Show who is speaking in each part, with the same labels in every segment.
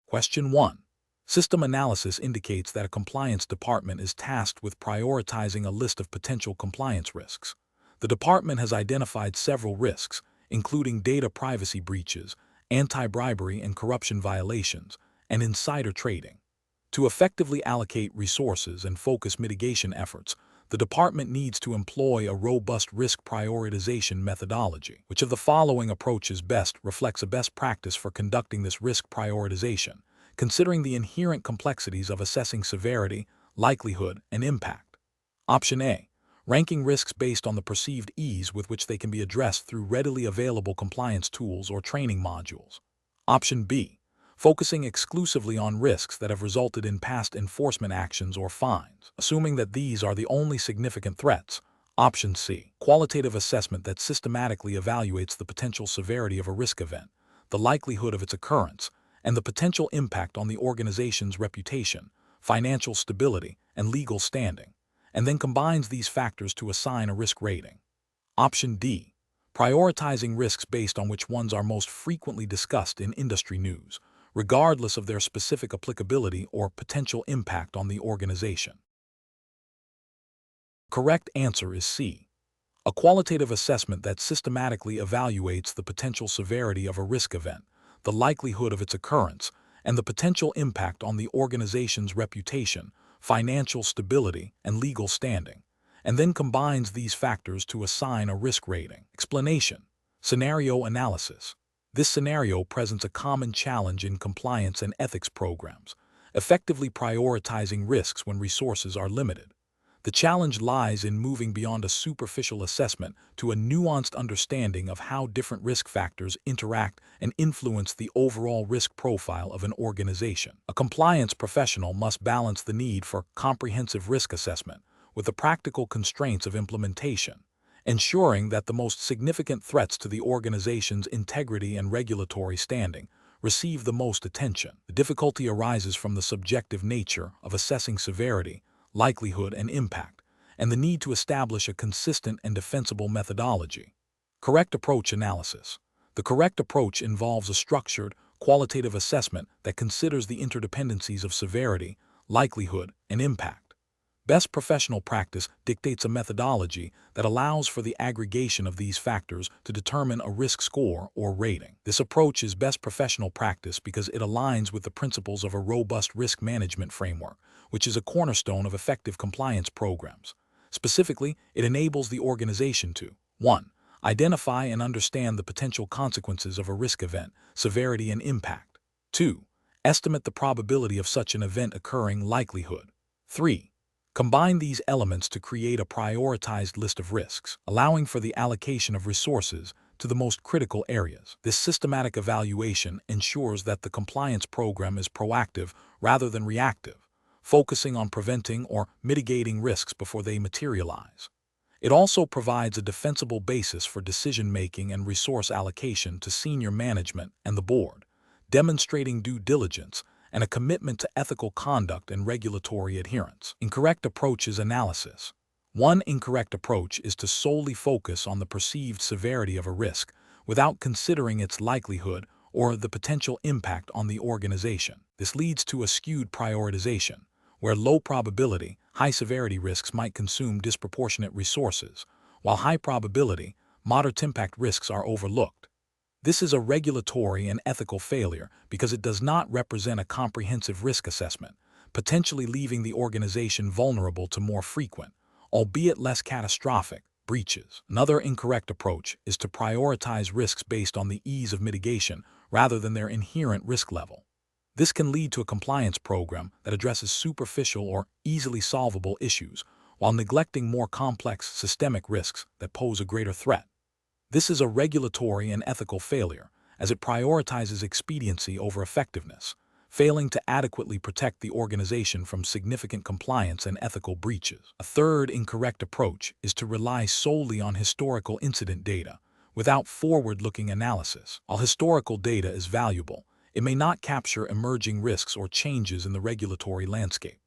Speaker 1: Question 1. System analysis indicates that a compliance department is tasked with prioritizing a list of potential compliance risks. The department has identified several risks, including data privacy breaches, anti-bribery and corruption violations, and insider trading. To effectively allocate resources and focus mitigation efforts, the department needs to employ a robust risk prioritization methodology. Which of the following approaches best reflects a best practice for conducting this risk prioritization, considering the inherent complexities of assessing severity, likelihood, and impact? Option A. Ranking risks based on the perceived ease with which they can be addressed through readily available compliance tools or training modules. Option B. Focusing exclusively on risks that have resulted in past enforcement actions or fines, assuming that these are the only significant threats. Option C. Qualitative assessment that systematically evaluates the potential severity of a risk event, the likelihood of its occurrence, and the potential impact on the organization's reputation, financial stability, and legal standing, and then combines these factors to assign a risk rating. Option D. Prioritizing risks based on which ones are most frequently discussed in industry news, regardless of their specific applicability or potential impact on the organization. Correct answer is C. A qualitative assessment that systematically evaluates the potential severity of a risk event, the likelihood of its occurrence, and the potential impact on the organization's reputation, financial stability, and legal standing, and then combines these factors to assign a risk rating. Explanation. Scenario analysis. This scenario presents a common challenge in compliance and ethics programs, effectively prioritizing risks when resources are limited. The challenge lies in moving beyond a superficial assessment to a nuanced understanding of how different risk factors interact and influence the overall risk profile of an organization. A compliance professional must balance the need for comprehensive risk assessment with the practical constraints of implementation, ensuring that the most significant threats to the organization's integrity and regulatory standing receive the most attention. The difficulty arises from the subjective nature of assessing severity, likelihood, and impact, and the need to establish a consistent and defensible methodology. Correct approach analysis. The correct approach involves a structured, qualitative assessment that considers the interdependencies of severity, likelihood, and impact. Best professional practice dictates a methodology that allows for the aggregation of these factors to determine a risk score or rating. This approach is best professional practice because it aligns with the principles of a robust risk management framework, which is a cornerstone of effective compliance programs. Specifically, it enables the organization to 1. Identify and understand the potential consequences of a risk event, severity and impact. 2. Estimate the probability of such an event occurring, likelihood. 3. Combine these elements to create a prioritized list of risks, allowing for the allocation of resources to the most critical areas. This systematic evaluation ensures that the compliance program is proactive rather than reactive, focusing on preventing or mitigating risks before they materialize. It also provides a defensible basis for decision-making and resource allocation to senior management and the board, demonstrating due diligence and a commitment to ethical conduct and regulatory adherence. Incorrect approaches analysis. One incorrect approach is to solely focus on the perceived severity of a risk without considering its likelihood or the potential impact on the organization. This leads to a skewed prioritization, where low probability, high severity risks might consume disproportionate resources, while high probability, moderate impact risks are overlooked. This is a regulatory and ethical failure because it does not represent a comprehensive risk assessment, potentially leaving the organization vulnerable to more frequent, albeit less catastrophic, breaches. Another incorrect approach is to prioritize risks based on the ease of mitigation rather than their inherent risk level. This can lead to a compliance program that addresses superficial or easily solvable issues while neglecting more complex systemic risks that pose a greater threat. This is a regulatory and ethical failure, as it prioritizes expediency over effectiveness, failing to adequately protect the organization from significant compliance and ethical breaches. A third incorrect approach is to rely solely on historical incident data, without forward-looking analysis. While historical data is valuable, it may not capture emerging risks or changes in the regulatory landscape.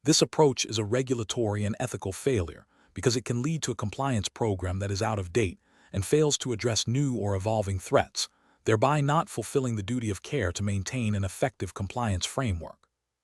Speaker 1: This approach is a regulatory and ethical failure because it can lead to a compliance program that is out of date and fails to address new or evolving threats, thereby not fulfilling the duty of care to maintain an effective compliance framework.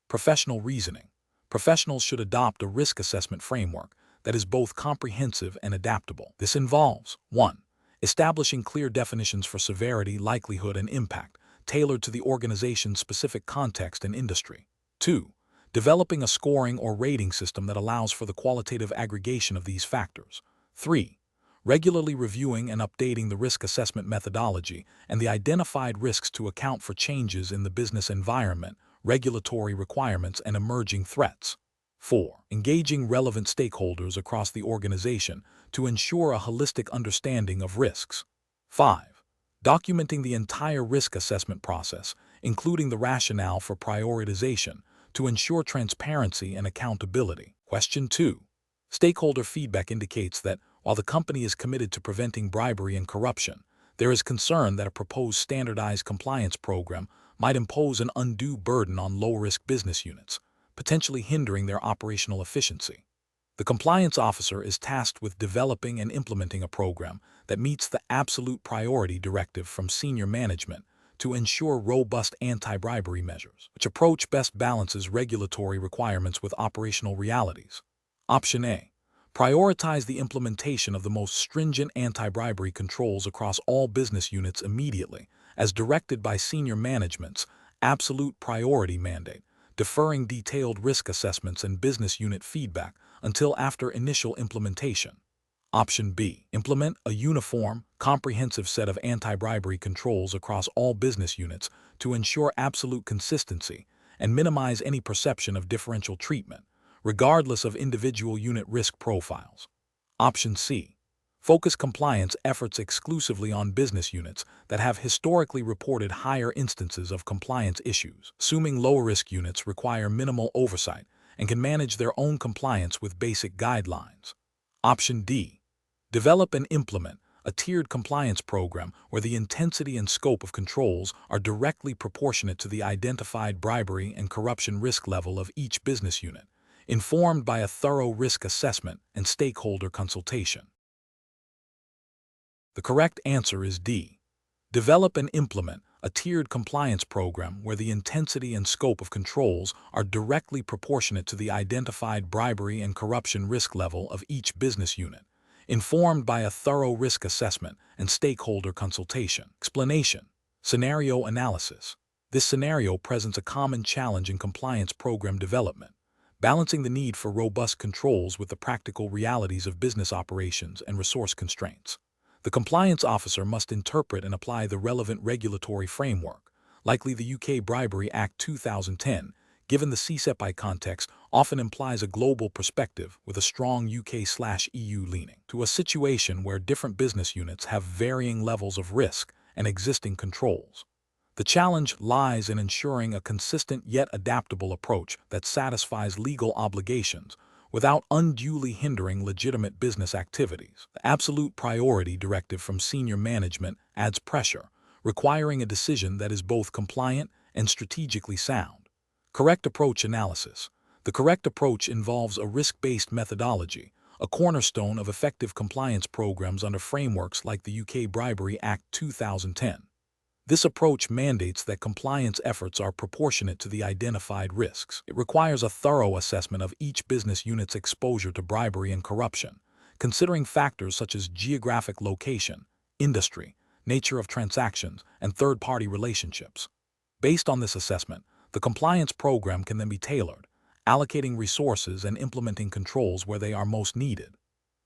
Speaker 1: Professional reasoning. Professionals should adopt a risk assessment framework that is both comprehensive and adaptable. This involves 1. Establishing clear definitions for severity, likelihood, and impact, tailored to the organization's specific context and industry. 2. Developing a scoring or rating system that allows for the qualitative aggregation of these factors. 3. Regularly reviewing and updating the risk assessment methodology and the identified risks to account for changes in the business environment, regulatory requirements, and emerging threats. 4. Engaging relevant stakeholders across the organization to ensure a holistic understanding of risks. 5. Documenting the entire risk assessment process, including the rationale for prioritization, to ensure transparency and accountability. Question 2. Stakeholder feedback indicates that while the company is committed to preventing bribery and corruption, there is concern that a proposed standardized compliance program might impose an undue burden on low-risk business units, potentially hindering their operational efficiency. The compliance officer is tasked with developing and implementing a program that meets the absolute priority directive from senior management to ensure robust anti-bribery measures, which approach best balances regulatory requirements with operational realities. Option A. Prioritize the implementation of the most stringent anti-bribery controls across all business units immediately, as directed by senior management's absolute priority mandate, deferring detailed risk assessments and business unit feedback until after initial implementation. Option B. Implement a uniform, comprehensive set of anti-bribery controls across all business units to ensure absolute consistency and minimize any perception of differential treatment, regardless of individual unit risk profiles. Option C. Focus compliance efforts exclusively on business units that have historically reported higher instances of compliance issues, assuming lower-risk units require minimal oversight and can manage their own compliance with basic guidelines. Option D. Develop and implement a tiered compliance program where the intensity and scope of controls are directly proportionate to the identified bribery and corruption risk level of each business unit, informed by a thorough risk assessment and stakeholder consultation. The correct answer is D. Develop and implement a tiered compliance program where the intensity and scope of controls are directly proportionate to the identified bribery and corruption risk level of each business unit, informed by a thorough risk assessment and stakeholder consultation. Explanation. Scenario analysis. This scenario presents a common challenge in compliance program development, balancing the need for robust controls with the practical realities of business operations and resource constraints. The compliance officer must interpret and apply the relevant regulatory framework, likely the UK Bribery Act 2010, given the CCEP context, often implies a global perspective with a strong UK/EU leaning, to a situation where different business units have varying levels of risk and existing controls. The challenge lies in ensuring a consistent yet adaptable approach that satisfies legal obligations without unduly hindering legitimate business activities. The absolute priority directive from senior management adds pressure, requiring a decision that is both compliant and strategically sound. Correct approach analysis. The correct approach involves a risk-based methodology, a cornerstone of effective compliance programs under frameworks like the UK Bribery Act 2010. This approach mandates that compliance efforts are proportionate to the identified risks. It requires a thorough assessment of each business unit's exposure to bribery and corruption, considering factors such as geographic location, industry, nature of transactions, and third-party relationships. Based on this assessment, the compliance program can then be tailored, allocating resources and implementing controls where they are most needed.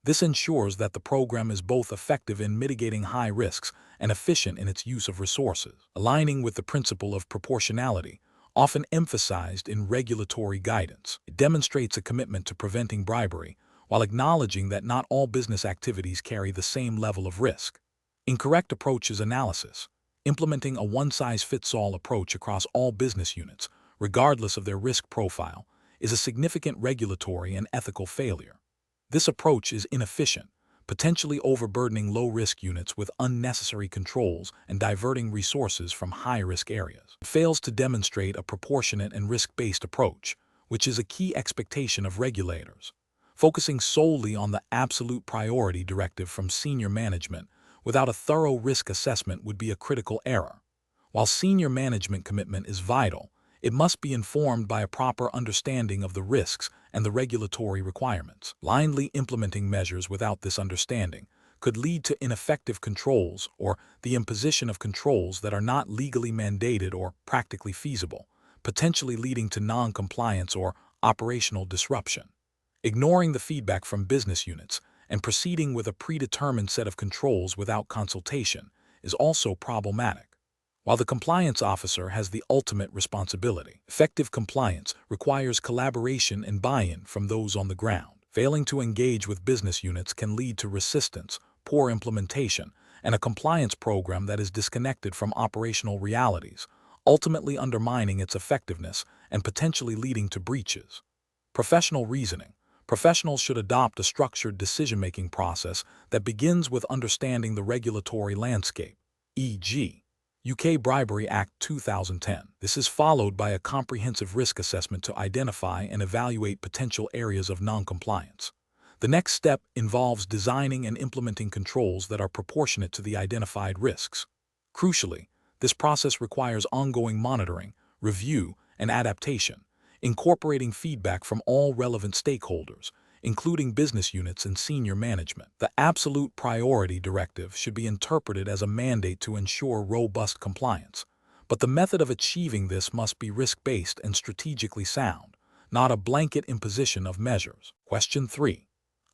Speaker 1: This ensures that the program is both effective in mitigating high risks and efficient in its use of resources, aligning with the principle of proportionality, often emphasized in regulatory guidance. It demonstrates a commitment to preventing bribery, while acknowledging that not all business activities carry the same level of risk. Incorrect approach is analysis. Implementing a one-size-fits-all approach across all business units, regardless of their risk profile, is a significant regulatory and ethical failure. This approach is inefficient, potentially overburdening low-risk units with unnecessary controls and diverting resources from high-risk areas. It fails to demonstrate a proportionate and risk-based approach, which is a key expectation of regulators. Focusing solely on the absolute priority directive from senior management without a thorough risk assessment would be a critical error. While senior management commitment is vital, it must be informed by a proper understanding of the risks and the regulatory requirements. Blindly implementing measures without this understanding could lead to ineffective controls or the imposition of controls that are not legally mandated or practically feasible, potentially leading to non-compliance or operational disruption. Ignoring the feedback from business units and proceeding with a predetermined set of controls without consultation is also problematic. While the compliance officer has the ultimate responsibility, effective compliance requires collaboration and buy-in from those on the ground. Failing to engage with business units can lead to resistance, poor implementation, and a compliance program that is disconnected from operational realities, ultimately undermining its effectiveness and potentially leading to breaches. Professional reasoning. Professionals should adopt a structured decision-making process that begins with understanding the regulatory landscape, e.g., UK Bribery Act 2010. This is followed by a comprehensive risk assessment to identify and evaluate potential areas of non-compliance. The next step involves designing and implementing controls that are proportionate to the identified risks. Crucially, this process requires ongoing monitoring, review, and adaptation, incorporating feedback from all relevant stakeholders, including business units and senior management. The absolute priority directive should be interpreted as a mandate to ensure robust compliance, but the method of achieving this must be risk-based and strategically sound, not a blanket imposition of measures. Question 3.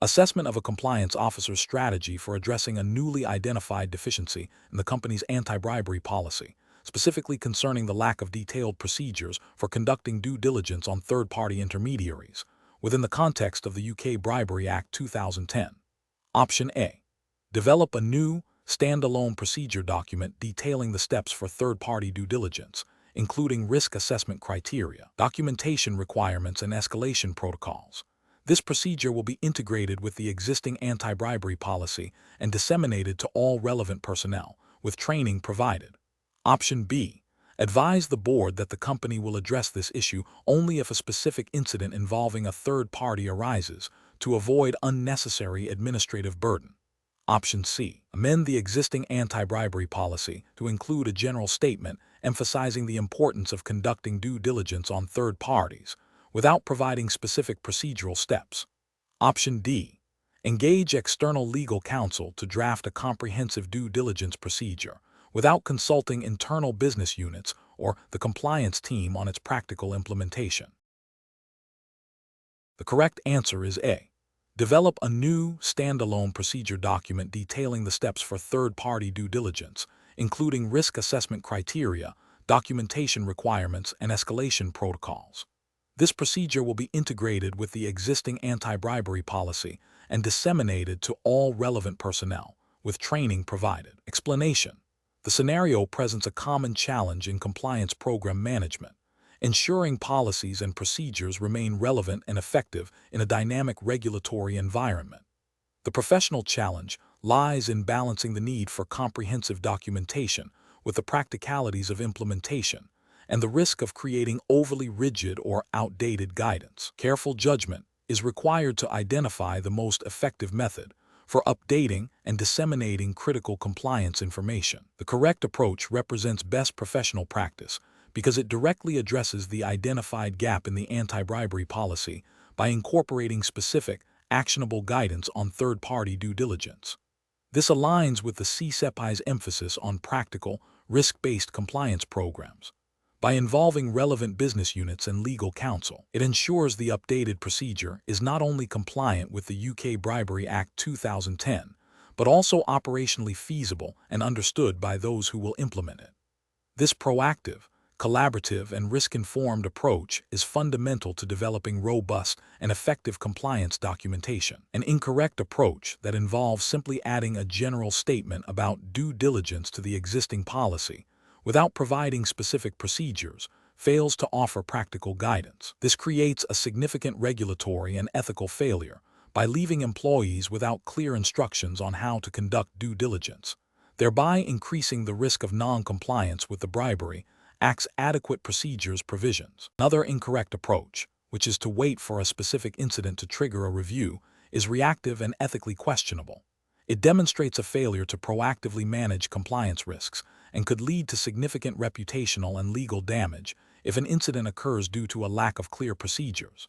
Speaker 1: Assessment of a compliance officer's strategy for addressing a newly identified deficiency in the company's anti-bribery policy, specifically concerning the lack of detailed procedures for conducting due diligence on third-party intermediaries, within the context of the UK Bribery Act 2010. Option A. Develop a new, standalone procedure document detailing the steps for third-party due diligence, including risk assessment criteria, documentation requirements, and escalation protocols. This procedure will be integrated with the existing anti-bribery policy and disseminated to all relevant personnel, with training provided. Option B. Advise the board that the company will address this issue only if a specific incident involving a third party arises, to avoid unnecessary administrative burden. Option C. Amend the existing anti-bribery policy to include a general statement emphasizing the importance of conducting due diligence on third parties, without providing specific procedural steps. Option D. Engage external legal counsel to draft a comprehensive due diligence procedure, without consulting internal business units or the compliance team on its practical implementation. The correct answer is A. Develop a new, standalone procedure document detailing the steps for third-party due diligence, including risk assessment criteria, documentation requirements, and escalation protocols. This procedure will be integrated with the existing anti-bribery policy and disseminated to all relevant personnel, with training provided. Explanation. The scenario presents a common challenge in compliance program management, ensuring policies and procedures remain relevant and effective in a dynamic regulatory environment. The professional challenge lies in balancing the need for comprehensive documentation with the practicalities of implementation and the risk of creating overly rigid or outdated guidance. Careful judgment is required to identify the most effective method for updating and disseminating critical compliance information. The correct approach represents best professional practice because it directly addresses the identified gap in the anti-bribery policy by incorporating specific, actionable guidance on third-party due diligence. This aligns with the CCEP's emphasis on practical, risk-based compliance programs. By involving relevant business units and legal counsel, it ensures the updated procedure is not only compliant with the UK Bribery Act 2010, but also operationally feasible and understood by those who will implement it. This proactive, collaborative, and risk-informed approach is fundamental to developing robust and effective compliance documentation. An incorrect approach that involves simply adding a general statement about due diligence to the existing policy without providing specific procedures fails to offer practical guidance. This creates a significant regulatory and ethical failure by leaving employees without clear instructions on how to conduct due diligence, thereby increasing the risk of non-compliance with the Bribery Act's adequate procedures provisions. Another incorrect approach, which is to wait for a specific incident to trigger a review, is reactive and ethically questionable. It demonstrates a failure to proactively manage compliance risks and could lead to significant reputational and legal damage if an incident occurs due to a lack of clear procedures.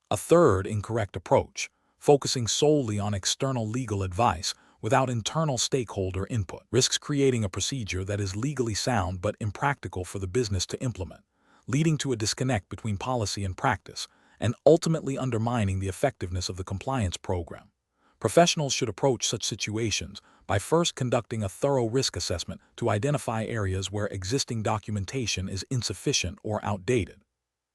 Speaker 1: A third incorrect approach, focusing solely on external legal advice without internal stakeholder input, risks creating a procedure that is legally sound but impractical for the business to implement, leading to a disconnect between policy and practice, and ultimately undermining the effectiveness of the compliance program. Professionals should approach such situations by first conducting a thorough risk assessment to identify areas where existing documentation is insufficient or outdated.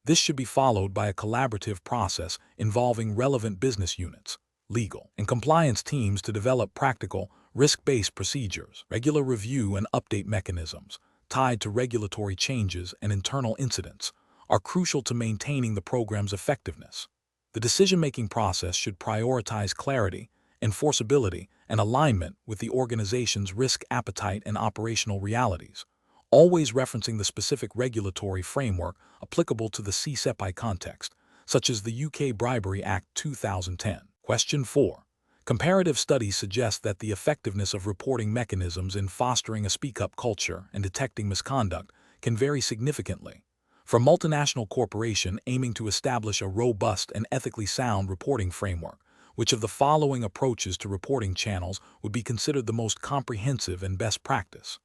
Speaker 1: This should be followed by a collaborative process involving relevant business units, legal, and compliance teams to develop practical, risk-based procedures. Regular review and update mechanisms, tied to regulatory changes and internal incidents, are crucial to maintaining the program's effectiveness. The decision-making process should prioritize clarity, enforceability, and alignment with the organization's risk appetite and operational realities, always referencing the specific regulatory framework applicable to the CCEP context, such as the UK Bribery Act 2010. Question 4. Comparative studies suggest that the effectiveness of reporting mechanisms in fostering a speak-up culture and detecting misconduct can vary significantly. For a multinational corporation aiming to establish a robust and ethically sound reporting framework, which of the following approaches to reporting channels would be considered the most comprehensive and best practice?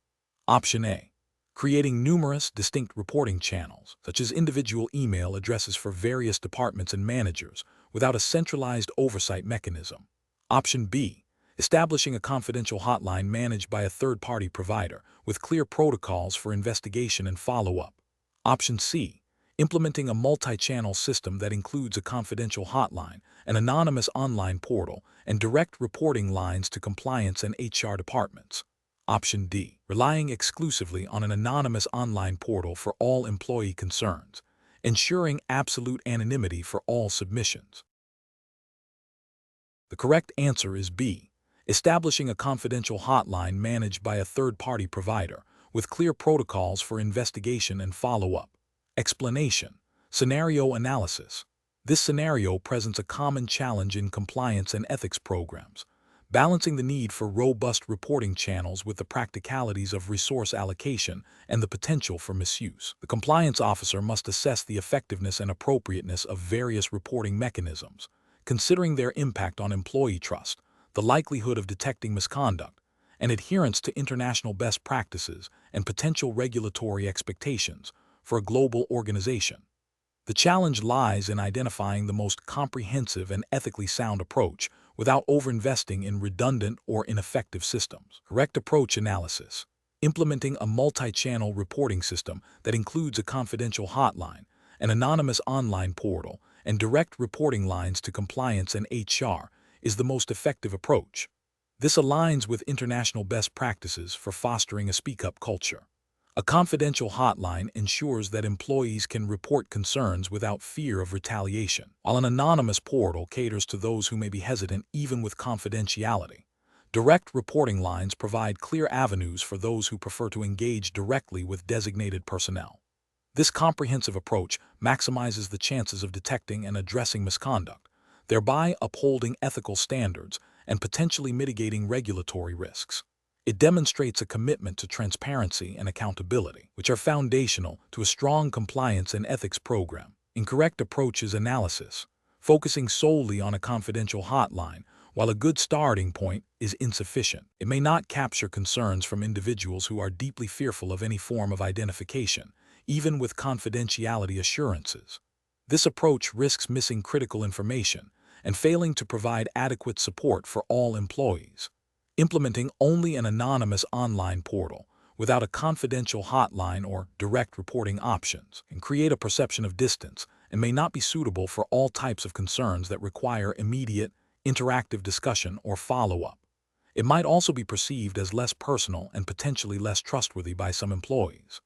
Speaker 1: Option A. Creating numerous distinct reporting channels, such as individual email addresses for various departments and managers, without a centralized oversight mechanism. Option B. Establishing a confidential hotline managed by a third-party provider, with clear protocols for investigation and follow-up. Option C. Implementing a multi-channel system that includes a confidential hotline, an anonymous online portal, and direct reporting lines to compliance and HR departments. Option D. Relying exclusively on an anonymous online portal for all employee concerns, ensuring absolute anonymity for all submissions. The correct answer is B. Establishing a confidential hotline managed by a third-party provider, with clear protocols for investigation and follow-up. Explanation. Scenario analysis. This scenario presents a common challenge in compliance and ethics programs, balancing the need for robust reporting channels with the practicalities of resource allocation and the potential for misuse. The compliance officer must assess the effectiveness and appropriateness of various reporting mechanisms, considering their impact on employee trust, the likelihood of detecting misconduct, and adherence to international best practices and potential regulatory expectations for a global organization. The challenge lies in identifying the most comprehensive and ethically sound approach without overinvesting in redundant or ineffective systems. Correct approach analysis. Implementing a multi-channel reporting system that includes a confidential hotline, an anonymous online portal, and direct reporting lines to compliance and HR is the most effective approach. This aligns with international best practices for fostering a speak-up culture. A confidential hotline ensures that employees can report concerns without fear of retaliation, while an anonymous portal caters to those who may be hesitant even with confidentiality. Direct reporting lines provide clear avenues for those who prefer to engage directly with designated personnel. This comprehensive approach maximizes the chances of detecting and addressing misconduct, thereby upholding ethical standards and potentially mitigating regulatory risks. It demonstrates a commitment to transparency and accountability, which are foundational to a strong compliance and ethics program. Incorrect approach is analysis, focusing solely on a confidential hotline, while a good starting point is insufficient. It may not capture concerns from individuals who are deeply fearful of any form of identification, even with confidentiality assurances. This approach risks missing critical information and failing to provide adequate support for all employees. Implementing only an anonymous online portal without a confidential hotline or direct reporting options can create a perception of distance and may not be suitable for all types of concerns that require immediate, interactive discussion or follow-up. It might also be perceived as less personal and potentially less trustworthy by some employees.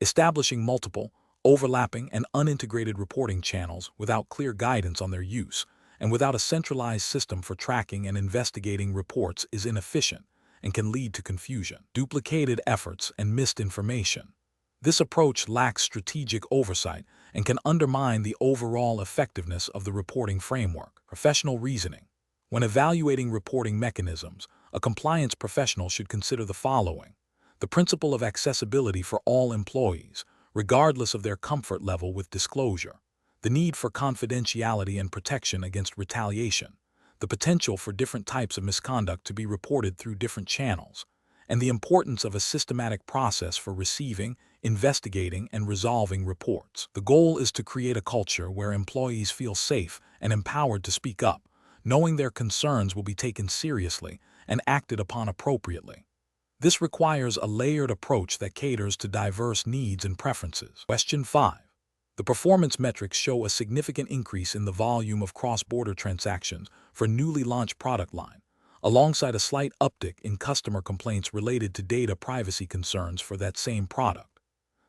Speaker 1: Establishing multiple, overlapping, and unintegrated reporting channels without clear guidance on their use and without a centralized system for tracking and investigating reports is inefficient and can lead to confusion, duplicated efforts, and missed information. This approach lacks strategic oversight and can undermine the overall effectiveness of the reporting framework. Professional reasoning. When evaluating reporting mechanisms, a compliance professional should consider the following: the principle of accessibility for all employees, regardless of their comfort level with disclosure, the need for confidentiality and protection against retaliation, the potential for different types of misconduct to be reported through different channels, and the importance of a systematic process for receiving, investigating, and resolving reports. The goal is to create a culture where employees feel safe and empowered to speak up, knowing their concerns will be taken seriously and acted upon appropriately. This requires a layered approach that caters to diverse needs and preferences. Question 5. The performance metrics show a significant increase in the volume of cross-border transactions for newly launched product line, alongside a slight uptick in customer complaints related to data privacy concerns for that same product.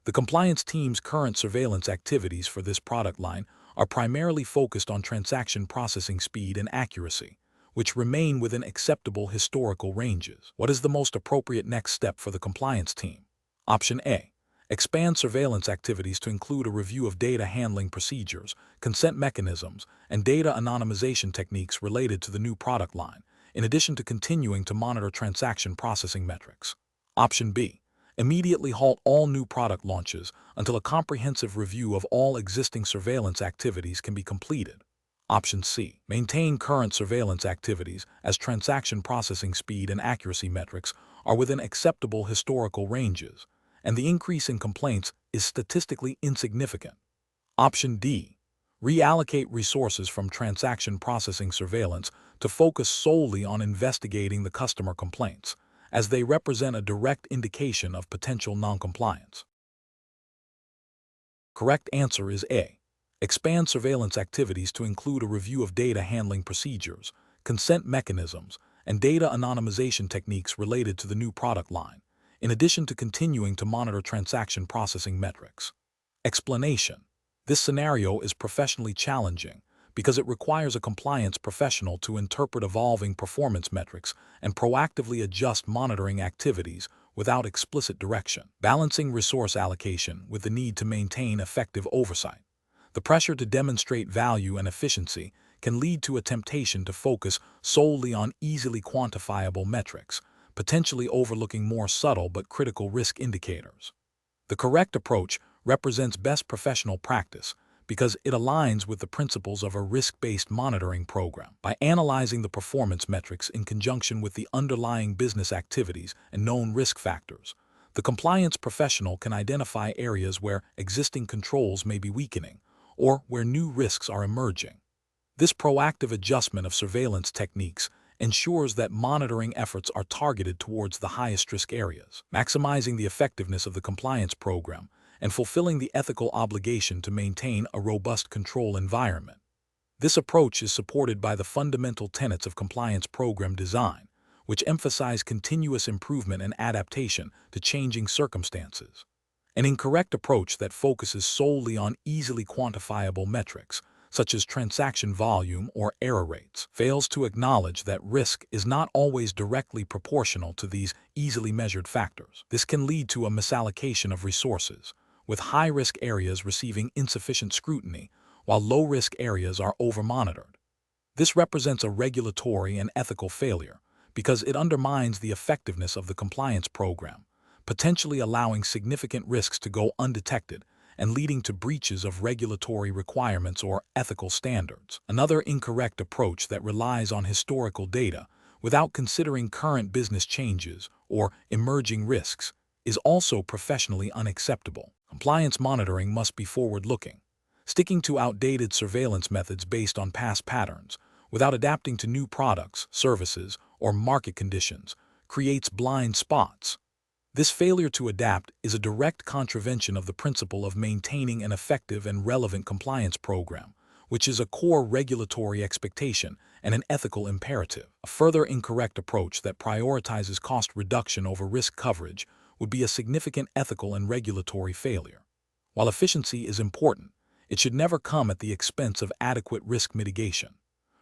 Speaker 1: The compliance team's current surveillance activities for this product line are primarily focused on transaction processing speed and accuracy, which remain within acceptable historical ranges. What is the most appropriate next step for the compliance team? Option A. Expand surveillance activities to include a review of data handling procedures, consent mechanisms, and data anonymization techniques related to the new product line, in addition to continuing to monitor transaction processing metrics. Option B. Immediately halt all new product launches until a comprehensive review of all existing surveillance activities can be completed. Option C. Maintain current surveillance activities as transaction processing speed and accuracy metrics are within acceptable historical ranges, and the increase in complaints is statistically insignificant. Option D. Reallocate resources from transaction processing surveillance to focus solely on investigating the customer complaints, as they represent a direct indication of potential noncompliance. Correct answer is A. Expand surveillance activities to include a review of data handling procedures, consent mechanisms, and data anonymization techniques related to the new product line, in addition to continuing to monitor transaction processing metrics. Explanation: this scenario is professionally challenging because it requires a compliance professional to interpret evolving performance metrics and proactively adjust monitoring activities without explicit direction, balancing resource allocation with the need to maintain effective oversight. The pressure to demonstrate value and efficiency can lead to a temptation to focus solely on easily quantifiable metrics, potentially overlooking more subtle but critical risk indicators. The correct approach represents best professional practice because it aligns with the principles of a risk-based monitoring program. By analyzing the performance metrics in conjunction with the underlying business activities and known risk factors, the compliance professional can identify areas where existing controls may be weakening or where new risks are emerging. This proactive adjustment of surveillance techniques ensures that monitoring efforts are targeted towards the highest risk areas, maximizing the effectiveness of the compliance program and fulfilling the ethical obligation to maintain a robust control environment. This approach is supported by the fundamental tenets of compliance program design, which emphasize continuous improvement and adaptation to changing circumstances. An incorrect approach that focuses solely on easily quantifiable metrics, such as transaction volume or error rates, fails to acknowledge that risk is not always directly proportional to these easily measured factors. This can lead to a misallocation of resources, with high-risk areas receiving insufficient scrutiny, while low-risk areas are over-monitored. This represents a regulatory and ethical failure because it undermines the effectiveness of the compliance program, potentially allowing significant risks to go undetected and leading to breaches of regulatory requirements or ethical standards. Another incorrect approach that relies on historical data without considering current business changes or emerging risks is also professionally unacceptable. Compliance monitoring must be forward-looking. Sticking to outdated surveillance methods based on past patterns without adapting to new products, services, or market conditions creates blind spots. This failure to adapt is a direct contravention of the principle of maintaining an effective and relevant compliance program, which is a core regulatory expectation and an ethical imperative. A further incorrect approach that prioritizes cost reduction over risk coverage would be a significant ethical and regulatory failure. While efficiency is important, it should never come at the expense of adequate risk mitigation.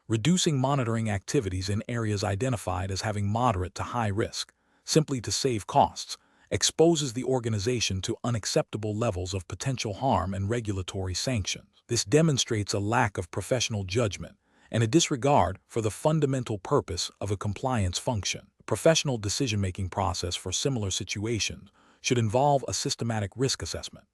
Speaker 1: Reducing monitoring activities in areas identified as having moderate to high risk, simply to save costs, exposes the organization to unacceptable levels of potential harm and regulatory sanctions. This demonstrates a lack of professional judgment and a disregard for the fundamental purpose of a compliance function. The professional decision-making process for similar situations should involve a systematic risk assessment.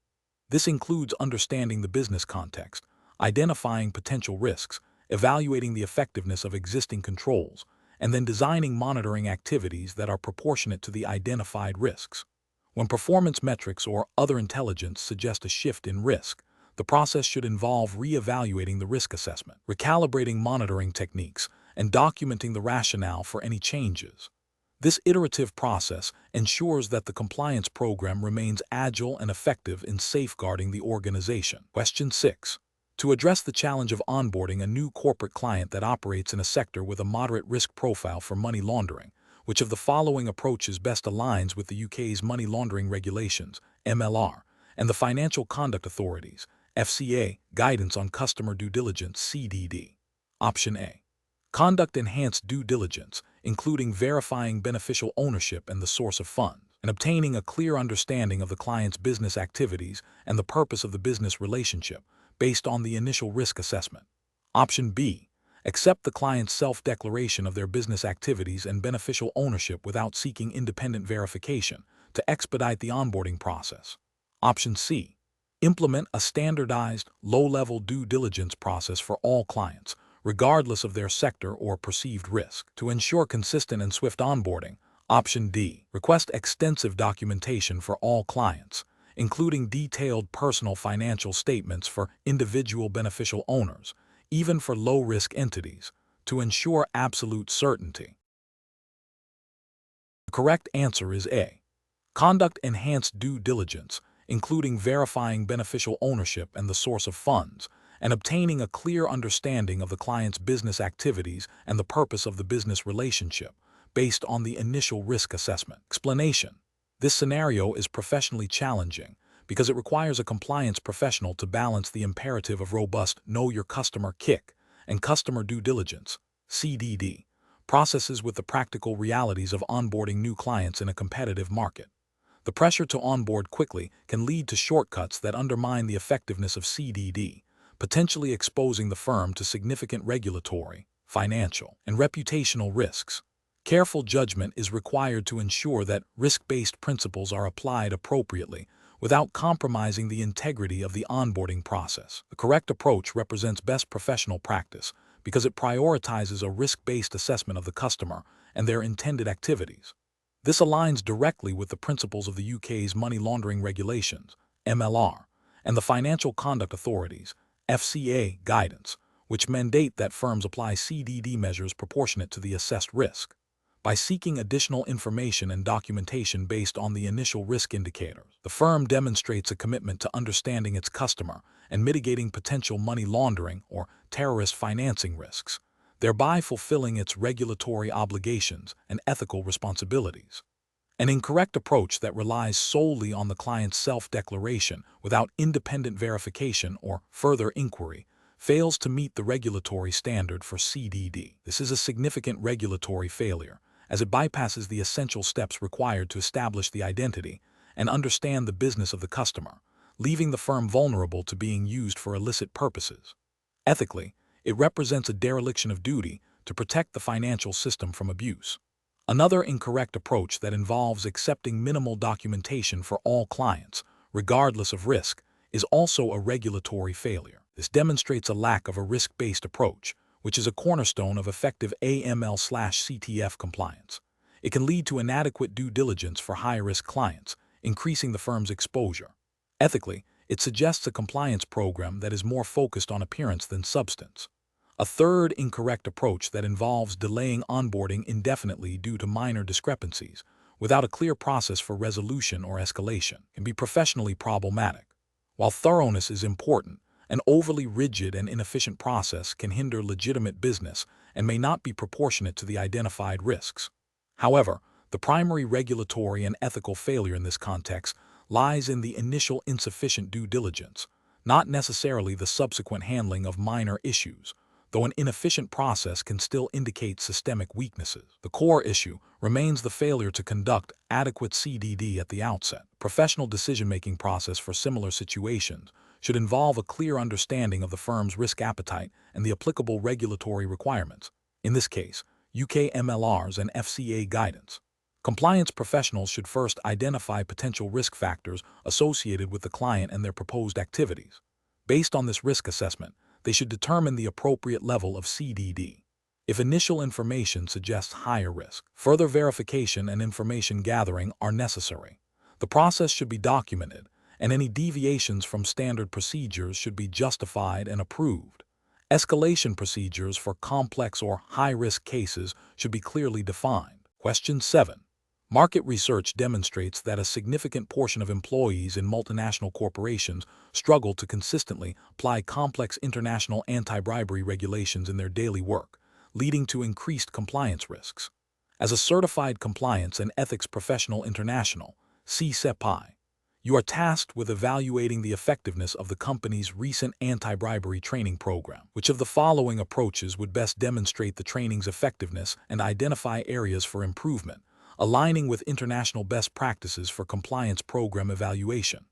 Speaker 1: This includes understanding the business context, identifying potential risks, evaluating the effectiveness of existing controls, and then designing monitoring activities that are proportionate to the identified risks. When performance metrics or other intelligence suggest a shift in risk, the process should involve re-evaluating the risk assessment, recalibrating monitoring techniques, and documenting the rationale for any changes. This iterative process ensures that the compliance program remains agile and effective in safeguarding the organization. Question 6. To address the challenge of onboarding a new corporate client that operates in a sector with a moderate risk profile for money laundering, which of the following approaches best aligns with the UK's money laundering regulations, MLR, and the Financial Conduct Authority's, FCA, guidance on customer due diligence, CDD? Option A. Conduct enhanced due diligence, including verifying beneficial ownership and the source of funds, and obtaining a clear understanding of the client's business activities and the purpose of the business relationship based on the initial risk assessment. Option B. Accept the client's self-declaration of their business activities and beneficial ownership without seeking independent verification to expedite the onboarding process. Option C. Implement a standardized, low-level due diligence process for all clients, regardless of their sector or perceived risk. To ensure consistent and swift onboarding, Option D. Request extensive documentation for all clients, including detailed personal financial statements for individual beneficial owners, even for low-risk entities, to ensure absolute certainty. The correct answer is A. Conduct enhanced due diligence, including verifying beneficial ownership and the source of funds, and obtaining a clear understanding of the client's business activities and the purpose of the business relationship, based on the initial risk assessment. Explanation: this scenario is professionally challenging because it requires a compliance professional to balance the imperative of robust Know Your Customer (KIC) and customer due diligence (CDD) processes with the practical realities of onboarding new clients in a competitive market. The pressure to onboard quickly can lead to shortcuts that undermine the effectiveness of CDD, potentially exposing the firm to significant regulatory, financial, and reputational risks. Careful judgment is required to ensure that risk-based principles are applied appropriately without compromising the integrity of the onboarding process. The correct approach represents best professional practice because it prioritizes a risk-based assessment of the customer and their intended activities. This aligns directly with the principles of the UK's money laundering regulations, MLR, and the Financial Conduct Authority's, FCA, guidance, which mandate that firms apply CDD measures proportionate to the assessed risk. By seeking additional information and documentation based on the initial risk indicators, the firm demonstrates a commitment to understanding its customer and mitigating potential money laundering or terrorist financing risks, thereby fulfilling its regulatory obligations and ethical responsibilities. An incorrect approach that relies solely on the client's self-declaration without independent verification or further inquiry fails to meet the regulatory standard for CDD. This is a significant regulatory failure, as it bypasses the essential steps required to establish the identity and understand the business of the customer, leaving the firm vulnerable to being used for illicit purposes. Ethically, it represents a dereliction of duty to protect the financial system from abuse. Another incorrect approach that involves accepting minimal documentation for all clients, regardless of risk, is also a regulatory failure. This demonstrates a lack of a risk-based approach, which is a cornerstone of effective AML/CTF compliance. It can lead to inadequate due diligence for high-risk clients, increasing the firm's exposure. Ethically, it suggests a compliance program that is more focused on appearance than substance. A third incorrect approach that involves delaying onboarding indefinitely due to minor discrepancies, without a clear process for resolution or escalation, can be professionally problematic. While thoroughness is important, an overly rigid and inefficient process can hinder legitimate business and may not be proportionate to the identified risks. However, the primary regulatory and ethical failure in this context lies in the initial insufficient due diligence, not necessarily the subsequent handling of minor issues, though an inefficient process can still indicate systemic weaknesses. The core issue remains the failure to conduct adequate CDD at the outset. Professional decision-making process for similar situations should involve a clear understanding of the firm's risk appetite and the applicable regulatory requirements. In this case, UK MLRs, and FCA guidance. Compliance professionals should first identify potential risk factors associated with the client and their proposed activities. Based on this risk assessment, they should determine the appropriate level of CDD. If initial information suggests higher risk, further verification and information gathering are necessary. The process should be documented, and any deviations from standard procedures should be justified and approved. Escalation procedures for complex or high-risk cases should be clearly defined. Question 7. Market research demonstrates that a significant portion of employees in multinational corporations struggle to consistently apply complex international anti-bribery regulations in their daily work, leading to increased compliance risks. As a certified compliance and ethics professional international, CCEP, you are tasked with evaluating the effectiveness of the company's recent anti-bribery training program. Which of the following approaches would best demonstrate the training's effectiveness and identify areas for improvement, aligning with international best practices for compliance program evaluation?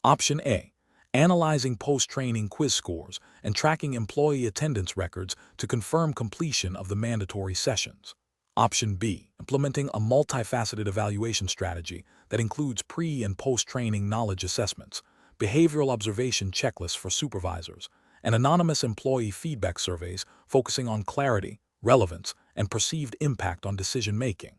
Speaker 1: Option A. Analyzing post-training quiz scores and tracking employee attendance records to confirm completion of the mandatory sessions. Option B. Implementing a multifaceted evaluation strategy that includes pre- and post-training knowledge assessments, behavioral observation checklists for supervisors, and anonymous employee feedback surveys focusing on clarity, relevance, and perceived impact on decision-making.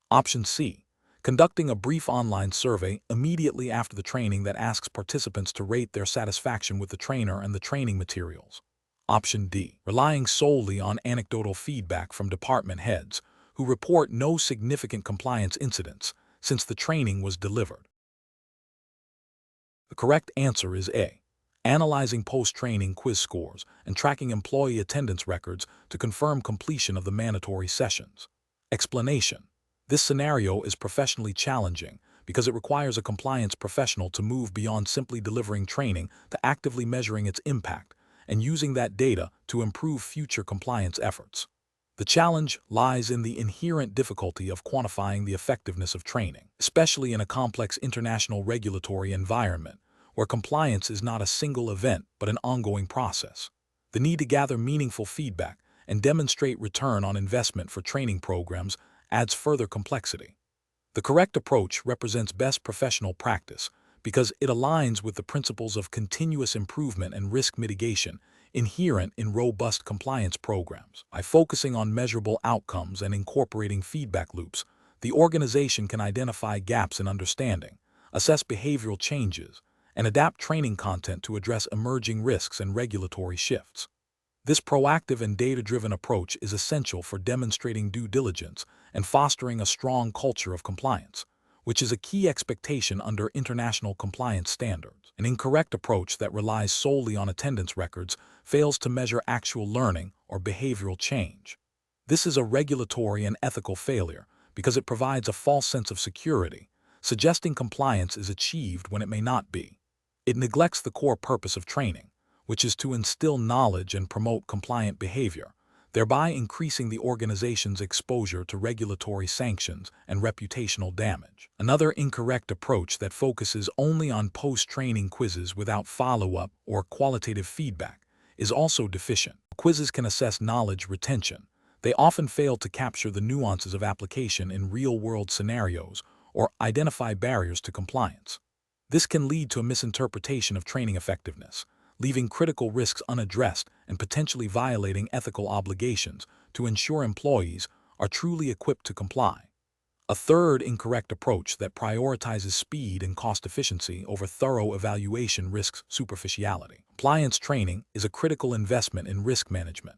Speaker 1: Option C. Conducting a brief online survey immediately after the training that asks participants to rate their satisfaction with the trainer and the training materials. Option D. Relying solely on anecdotal feedback from department heads who report no significant compliance incidents since the training was delivered. The correct answer is A. Analyzing post-training quiz scores and tracking employee attendance records to confirm completion of the mandatory sessions. Explanation. This scenario is professionally challenging because it requires a compliance professional to move beyond simply delivering training to actively measuring its impact and using that data to improve future compliance efforts. The challenge lies in the inherent difficulty of quantifying the effectiveness of training, especially in a complex international regulatory environment where compliance is not a single event but an ongoing process. The need to gather meaningful feedback and demonstrate return on investment for training programs adds further complexity. The correct approach represents best professional practice because it aligns with the principles of continuous improvement and risk mitigation inherent in robust compliance programs. By focusing on measurable outcomes and incorporating feedback loops, the organization can identify gaps in understanding, assess behavioral changes, and adapt training content to address emerging risks and regulatory shifts. This proactive and data-driven approach is essential for demonstrating due diligence and fostering a strong culture of compliance, which is a key expectation under international compliance standards. An incorrect approach that relies solely on attendance records fails to measure actual learning or behavioral change. This is a regulatory and ethical failure because it provides a false sense of security, suggesting compliance is achieved when it may not be. It neglects the core purpose of training, which is to instill knowledge and promote compliant behavior, thereby increasing the organization's exposure to regulatory sanctions and reputational damage. Another incorrect approach that focuses only on post-training quizzes without follow-up or qualitative feedback is also deficient. Quizzes can assess knowledge retention. They often fail to capture the nuances of application in real-world scenarios or identify barriers to compliance. This can lead to a misinterpretation of training effectiveness, leaving critical risks unaddressed and potentially violating ethical obligations to ensure employees are truly equipped to comply. A third incorrect approach that prioritizes speed and cost efficiency over thorough evaluation risks superficiality. Compliance training is a critical investment in risk management.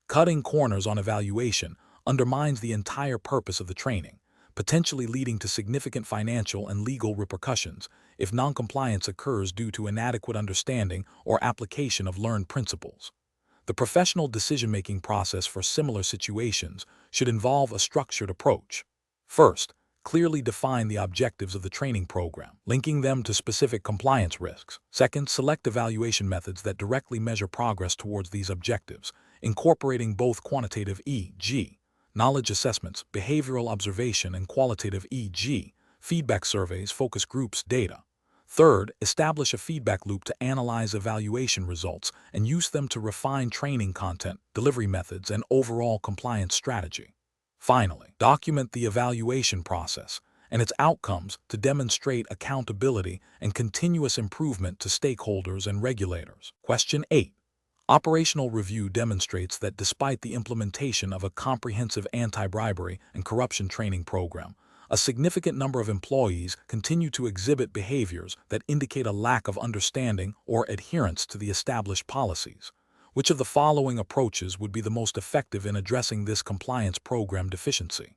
Speaker 1: Cutting corners on evaluation undermines the entire purpose of the training, potentially leading to significant financial and legal repercussions if noncompliance occurs due to inadequate understanding or application of learned principles. The professional decision-making process for similar situations should involve a structured approach. First, clearly define the objectives of the training program, linking them to specific compliance risks. Second, select evaluation methods that directly measure progress towards these objectives, incorporating both quantitative e.g., knowledge assessments, behavioral observation, and qualitative e.g., feedback surveys, focus groups, data. Third, establish a feedback loop to analyze evaluation results and use them to refine training content, delivery methods, and overall compliance strategy. Finally, document the evaluation process and its outcomes to demonstrate accountability and continuous improvement to stakeholders and regulators. Question 8. Operational review demonstrates that despite the implementation of a comprehensive anti-bribery and corruption training program, a significant number of employees continue to exhibit behaviors that indicate a lack of understanding or adherence to the established policies. Which of the following approaches would be the most effective in addressing this compliance program deficiency?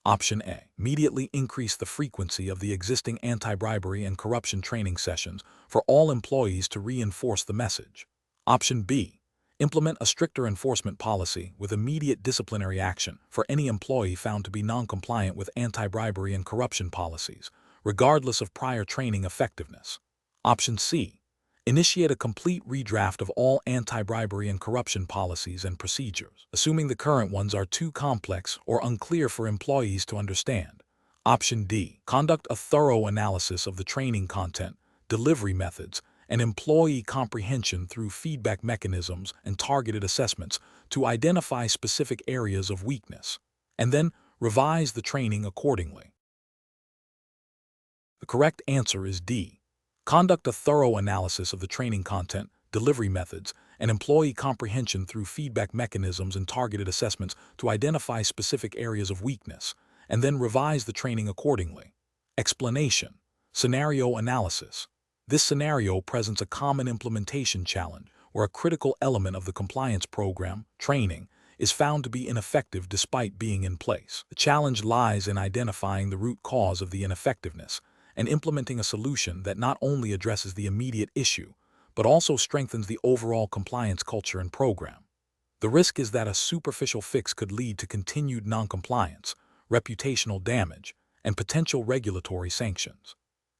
Speaker 1: Option A. Immediately increase the frequency of the existing anti-bribery and corruption training sessions for all employees to reinforce the message. Option B. Implement a stricter enforcement policy with immediate disciplinary action for any employee found to be non-compliant with anti-bribery and corruption policies, regardless of prior training effectiveness. Option C. Initiate a complete redraft of all anti-bribery and corruption policies and procedures, assuming the current ones are too complex or unclear for employees to understand. Option D. Conduct a thorough analysis of the training content, delivery methods, and employee comprehension through feedback mechanisms and targeted assessments to identify specific areas of weakness, and then revise the training accordingly. The correct answer is D. Conduct a thorough analysis of the training content, delivery methods, and employee comprehension through feedback mechanisms and targeted assessments to identify specific areas of weakness, and then revise the training accordingly. Explanation. Scenario analysis. This scenario presents a common implementation challenge where a critical element of the compliance program, training, is found to be ineffective despite being in place. The challenge lies in identifying the root cause of the ineffectiveness and implementing a solution that not only addresses the immediate issue, but also strengthens the overall compliance culture and program. The risk is that a superficial fix could lead to continued noncompliance, reputational damage, and potential regulatory sanctions.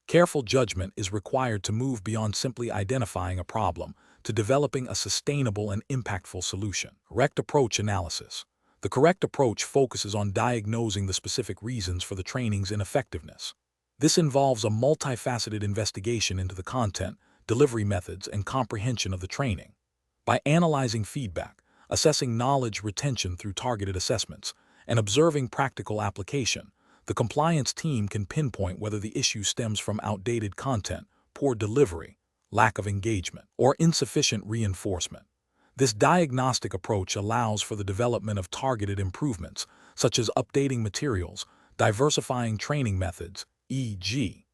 Speaker 1: Careful judgment is required to move beyond simply identifying a problem to developing a sustainable and impactful solution. Correct approach analysis. The correct approach focuses on diagnosing the specific reasons for the training's ineffectiveness. This involves a multifaceted investigation into the content, delivery methods, and comprehension of the training. By analyzing feedback, assessing knowledge retention through targeted assessments, and observing practical application, the compliance team can pinpoint whether the issue stems from outdated content, poor delivery, lack of engagement, or insufficient reinforcement. This diagnostic approach allows for the development of targeted improvements, such as updating materials, diversifying training methods, e.g.,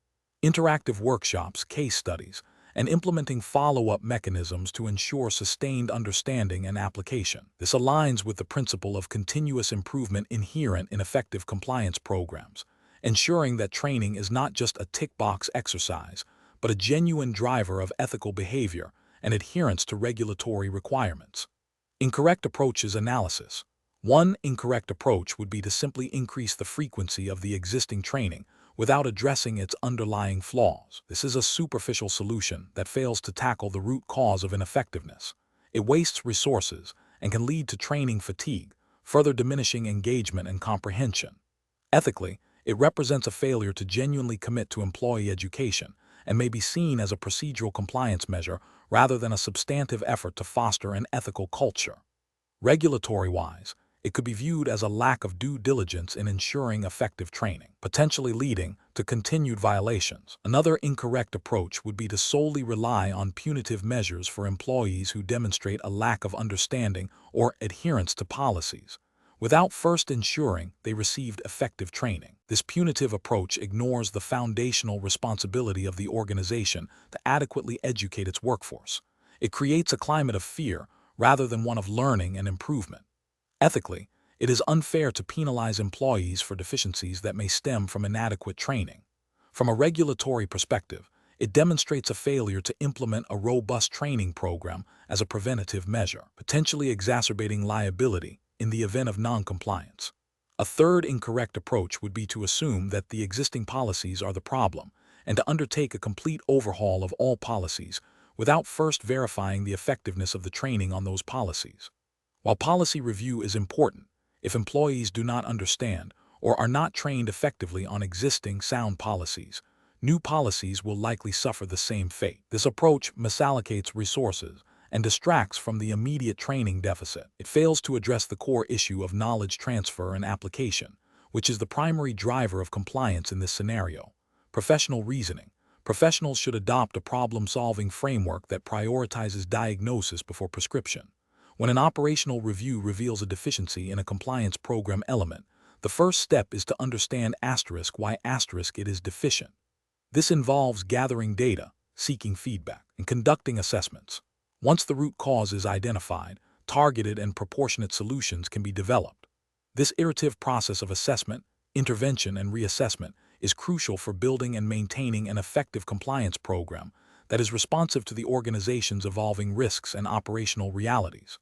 Speaker 1: interactive workshops, case studies, and implementing follow-up mechanisms to ensure sustained understanding and application. This aligns with the principle of continuous improvement inherent in effective compliance programs, ensuring that training is not just a tick-box exercise, but a genuine driver of ethical behavior and adherence to regulatory requirements. Incorrect approaches analysis. One incorrect approach would be to simply increase the frequency of the existing training without addressing its underlying flaws. This is a superficial solution that fails to tackle the root cause of ineffectiveness. It wastes resources and can lead to training fatigue, further diminishing engagement and comprehension. Ethically, it represents a failure to genuinely commit to employee education and may be seen as a procedural compliance measure rather than a substantive effort to foster an ethical culture. Regulatory-wise, it could be viewed as a lack of due diligence in ensuring effective training, potentially leading to continued violations. Another incorrect approach would be to solely rely on punitive measures for employees who demonstrate a lack of understanding or adherence to policies, without first ensuring they received effective training. This punitive approach ignores the foundational responsibility of the organization to adequately educate its workforce. It creates a climate of fear rather than one of learning and improvement. Ethically, it is unfair to penalize employees for deficiencies that may stem from inadequate training. From a regulatory perspective, it demonstrates a failure to implement a robust training program as a preventative measure, potentially exacerbating liability in the event of non-compliance. A third incorrect approach would be to assume that the existing policies are the problem and to undertake a complete overhaul of all policies without first verifying the effectiveness of the training on those policies. While policy review is important, if employees do not understand or are not trained effectively on existing sound policies, new policies will likely suffer the same fate. This approach misallocates resources and distracts from the immediate training deficit. It fails to address the core issue of knowledge transfer and application, which is the primary driver of compliance in this scenario. Professional reasoning. Professionals should adopt a problem-solving framework that prioritizes diagnosis before prescription. When an operational review reveals a deficiency in a compliance program element, the first step is to understand why it is deficient. This involves gathering data, seeking feedback, and conducting assessments. Once the root cause is identified, targeted and proportionate solutions can be developed. This iterative process of assessment, intervention, and reassessment is crucial for building and maintaining an effective compliance program that is responsive to the organization's evolving risks and operational realities.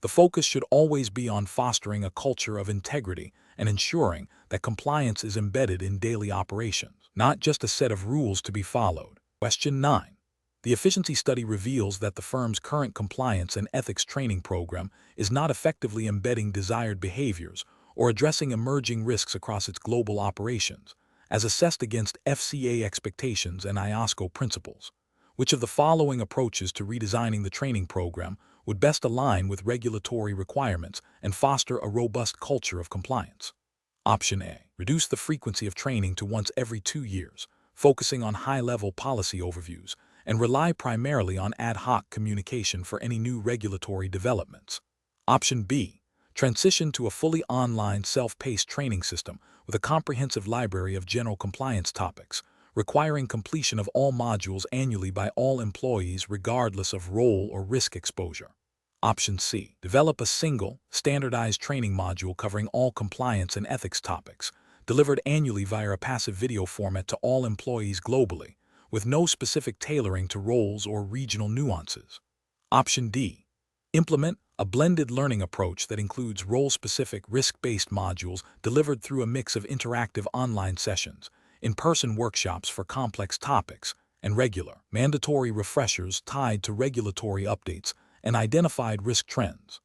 Speaker 1: The focus should always be on fostering a culture of integrity and ensuring that compliance is embedded in daily operations, not just a set of rules to be followed. Question 9. The efficiency study reveals that the firm's current compliance and ethics training program is not effectively embedding desired behaviors or addressing emerging risks across its global operations, as assessed against FCA expectations and IOSCO principles. Which of the following approaches to redesigning the training program would best align with regulatory requirements and foster a robust culture of compliance? Option A. Reduce the frequency of training to once every 2 years, focusing on high-level policy overviews, and rely primarily on ad hoc communication for any new regulatory developments. Option B. Transition to a fully online self-paced training system with a comprehensive library of general compliance topics, requiring completion of all modules annually by all employees regardless of role or risk exposure. Option C. Develop a single, standardized training module covering all compliance and ethics topics, delivered annually via a passive video format to all employees globally, with no specific tailoring to roles or regional nuances. Option D. Implement a blended learning approach that includes role-specific, risk-based modules delivered through a mix of interactive online sessions, in-person workshops for complex topics, and regular, mandatory refreshers tied to regulatory updates and identified risk trends.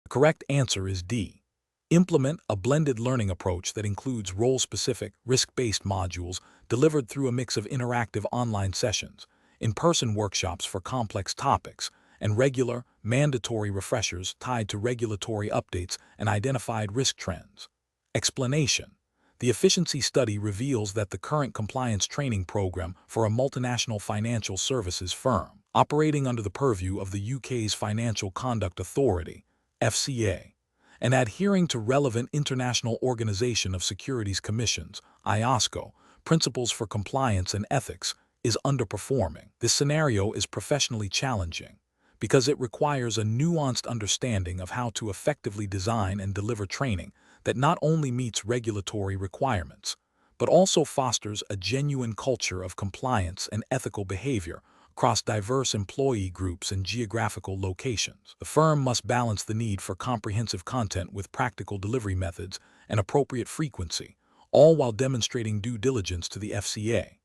Speaker 1: The correct answer is D. Implement a blended learning approach that includes role-specific, risk-based modules delivered through a mix of interactive online sessions, in-person workshops for complex topics, and regular, mandatory refreshers tied to regulatory updates and identified risk trends. Explanation. The efficiency study reveals that the current compliance training program for a multinational financial services firm, operating under the purview of the UK's Financial Conduct Authority, FCA, and adhering to relevant International Organization of Securities Commissions, IOSCO, principles for compliance and ethics, is underperforming. This scenario is professionally challenging because it requires a nuanced understanding of how to effectively design and deliver training that not only meets regulatory requirements, but also fosters a genuine culture of compliance and ethical behavior across diverse employee groups and geographical locations. The firm must balance the need for comprehensive content with practical delivery methods and appropriate frequency, all while demonstrating due diligence to the FCA.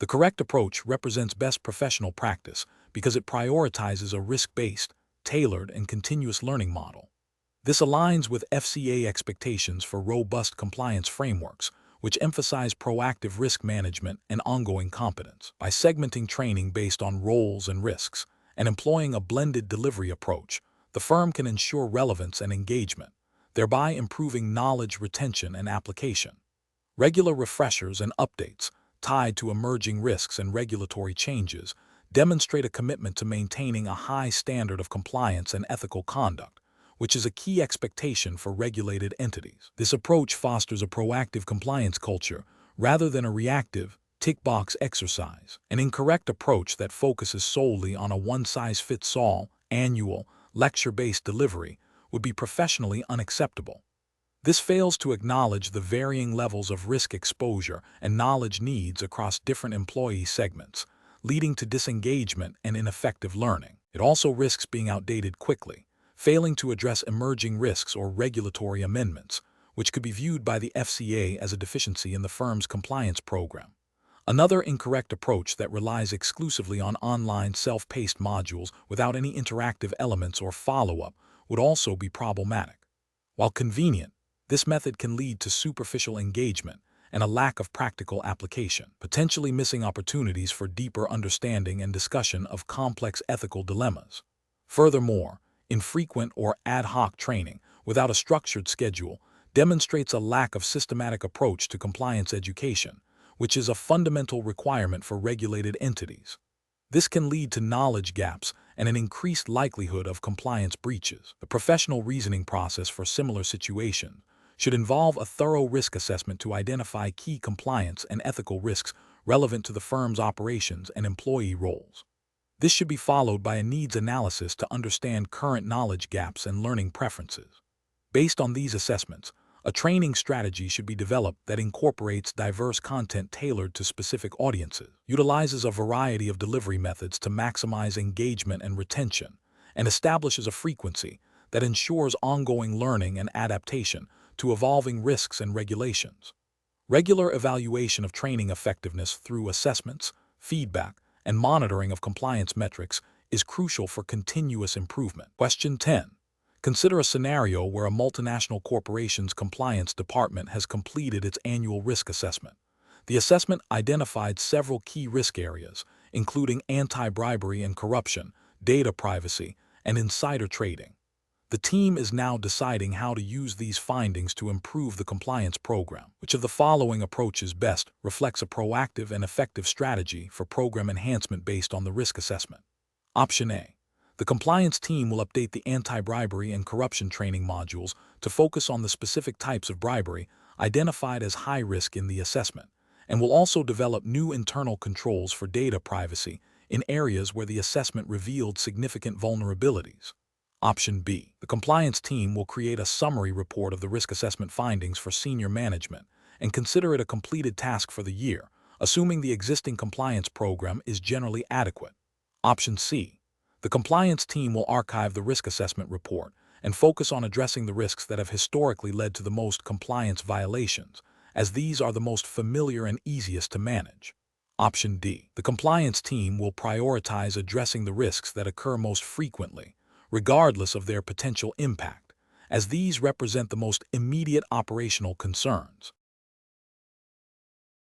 Speaker 1: The correct approach represents best professional practice because it prioritizes a risk-based, tailored, and continuous learning model. This aligns with FCA expectations for robust compliance frameworks, which emphasize proactive risk management and ongoing competence. By segmenting training based on roles and risks and employing a blended delivery approach, the firm can ensure relevance and engagement, thereby improving knowledge retention and application. Regular refreshers and updates, tied to emerging risks and regulatory changes, demonstrate a commitment to maintaining a high standard of compliance and ethical conduct, which is a key expectation for regulated entities. This approach fosters a proactive compliance culture rather than a reactive, tick-box exercise. An incorrect approach that focuses solely on a one-size-fits-all, annual, lecture-based delivery would be professionally unacceptable. This fails to acknowledge the varying levels of risk exposure and knowledge needs across different employee segments, leading to disengagement and ineffective learning. It also risks being outdated quickly, failing to address emerging risks or regulatory amendments, which could be viewed by the FCA as a deficiency in the firm's compliance program. Another incorrect approach that relies exclusively on online self-paced modules without any interactive elements or follow-up would also be problematic. While convenient, this method can lead to superficial engagement and a lack of practical application, potentially missing opportunities for deeper understanding and discussion of complex ethical dilemmas. Furthermore, infrequent or ad hoc training without a structured schedule demonstrates a lack of systematic approach to compliance education, which is a fundamental requirement for regulated entities. This can lead to knowledge gaps and an increased likelihood of compliance breaches. The professional reasoning process for similar situations should involve a thorough risk assessment to identify key compliance and ethical risks relevant to the firm's operations and employee roles. This should be followed by a needs analysis to understand current knowledge gaps and learning preferences. Based on these assessments, a training strategy should be developed that incorporates diverse content tailored to specific audiences, utilizes a variety of delivery methods to maximize engagement and retention, and establishes a frequency that ensures ongoing learning and adaptation to evolving risks and regulations. Regular evaluation of training effectiveness through assessments, feedback, and monitoring of compliance metrics is crucial for continuous improvement. Question 10. Consider a scenario where a multinational corporation's compliance department has completed its annual risk assessment. The assessment identified several key risk areas, including anti-bribery and corruption, data privacy, and insider trading. The team is now deciding how to use these findings to improve the compliance program. Which of the following approaches best reflects a proactive and effective strategy for program enhancement based on the risk assessment? Option A. The compliance team will update the anti-bribery and corruption training modules to focus on the specific types of bribery identified as high risk in the assessment, and will also develop new internal controls for data privacy in areas where the assessment revealed significant vulnerabilities. Option B. The compliance team will create a summary report of the risk assessment findings for senior management and consider it a completed task for the year, assuming the existing compliance program is generally adequate. Option C. The compliance team will archive the risk assessment report and focus on addressing the risks that have historically led to the most compliance violations, as these are the most familiar and easiest to manage. Option D. The compliance team will prioritize addressing the risks that occur most frequently, regardless of their potential impact, as these represent the most immediate operational concerns.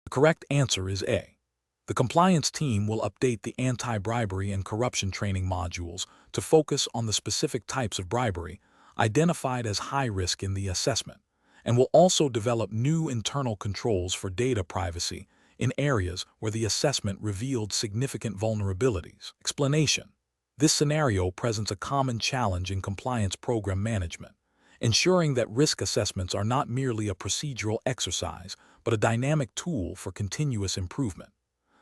Speaker 1: The correct answer is A. The compliance team will update the anti-bribery and corruption training modules to focus on the specific types of bribery identified as high risk in the assessment, and will also develop new internal controls for data privacy in areas where the assessment revealed significant vulnerabilities. Explanation. This scenario presents a common challenge in compliance program management, ensuring that risk assessments are not merely a procedural exercise, but a dynamic tool for continuous improvement.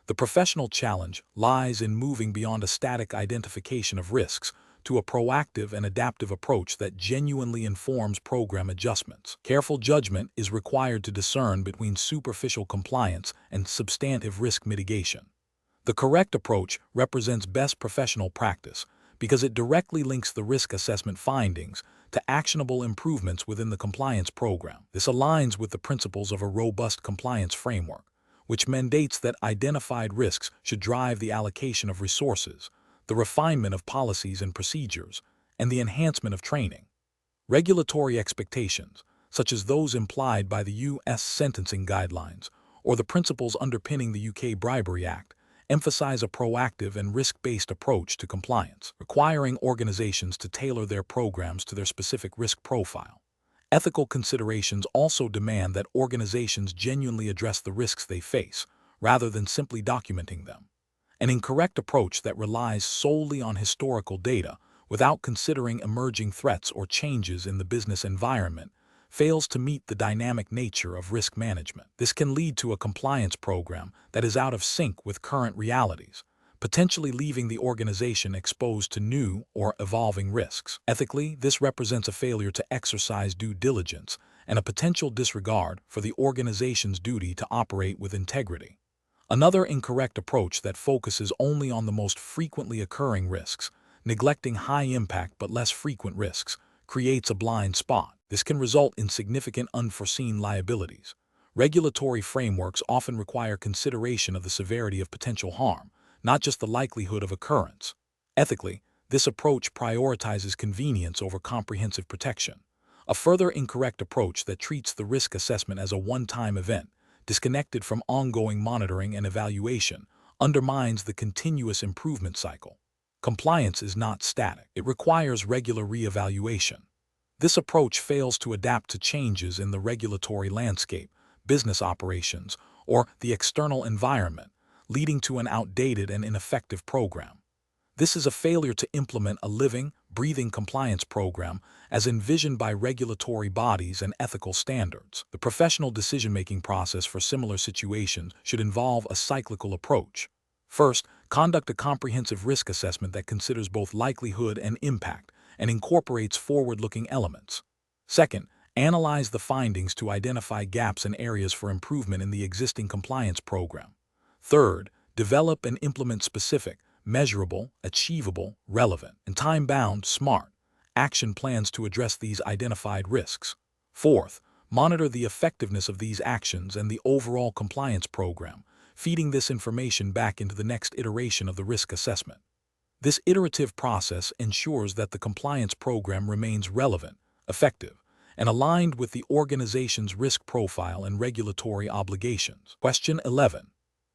Speaker 1: The professional challenge lies in moving beyond a static identification of risks to a proactive and adaptive approach that genuinely informs program adjustments. Careful judgment is required to discern between superficial compliance and substantive risk mitigation. The correct approach represents best professional practice because it directly links the risk assessment findings to actionable improvements within the compliance program. This aligns with the principles of a robust compliance framework, which mandates that identified risks should drive the allocation of resources, the refinement of policies and procedures, and the enhancement of training. Regulatory expectations, such as those implied by the U.S. sentencing guidelines or the principles underpinning the UK Bribery Act, emphasize a proactive and risk-based approach to compliance, requiring organizations to tailor their programs to their specific risk profile. Ethical considerations also demand that organizations genuinely address the risks they face, rather than simply documenting them. An incorrect approach that relies solely on historical data without considering emerging threats or changes in the business environment fails to meet the dynamic nature of risk management. This can lead to a compliance program that is out of sync with current realities, potentially leaving the organization exposed to new or evolving risks. Ethically, this represents a failure to exercise due diligence and a potential disregard for the organization's duty to operate with integrity. Another incorrect approach that focuses only on the most frequently occurring risks, neglecting high-impact but less frequent risks, creates a blind spot. This can result in significant unforeseen liabilities. Regulatory frameworks often require consideration of the severity of potential harm, not just the likelihood of occurrence. Ethically, this approach prioritizes convenience over comprehensive protection. A further incorrect approach that treats the risk assessment as a one-time event disconnected from ongoing monitoring and evaluation, undermines the continuous improvement cycle. Compliance is not static. It requires regular reevaluation. This approach fails to adapt to changes in the regulatory landscape, business operations, or the external environment, leading to an outdated and ineffective program. This is a failure to implement a living, breathing compliance program as envisioned by regulatory bodies and ethical standards. The professional decision-making process for similar situations should involve a cyclical approach. First, conduct a comprehensive risk assessment that considers both likelihood and impact and incorporates forward-looking elements. Second, analyze the findings to identify gaps and areas for improvement in the existing compliance program. Third, develop and implement specific, measurable, achievable, relevant, and time-bound, SMART action plans to address these identified risks. Fourth, monitor the effectiveness of these actions and the overall compliance program, feeding this information back into the next iteration of the risk assessment. This iterative process ensures that the compliance program remains relevant, effective, and aligned with the organization's risk profile and regulatory obligations. Question 11.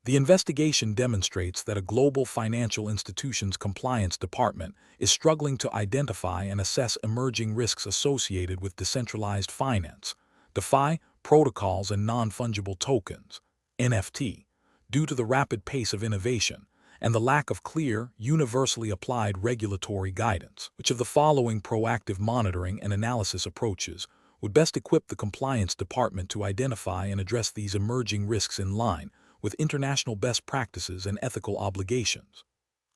Speaker 1: The investigation demonstrates that a global financial institution's compliance department is struggling to identify and assess emerging risks associated with decentralized finance, DeFi, protocols, and non-fungible tokens, NFT, due to the rapid pace of innovation and the lack of clear, universally applied regulatory guidance. Which of the following proactive monitoring and analysis approaches would best equip the compliance department to identify and address these emerging risks in line with international best practices and ethical obligations?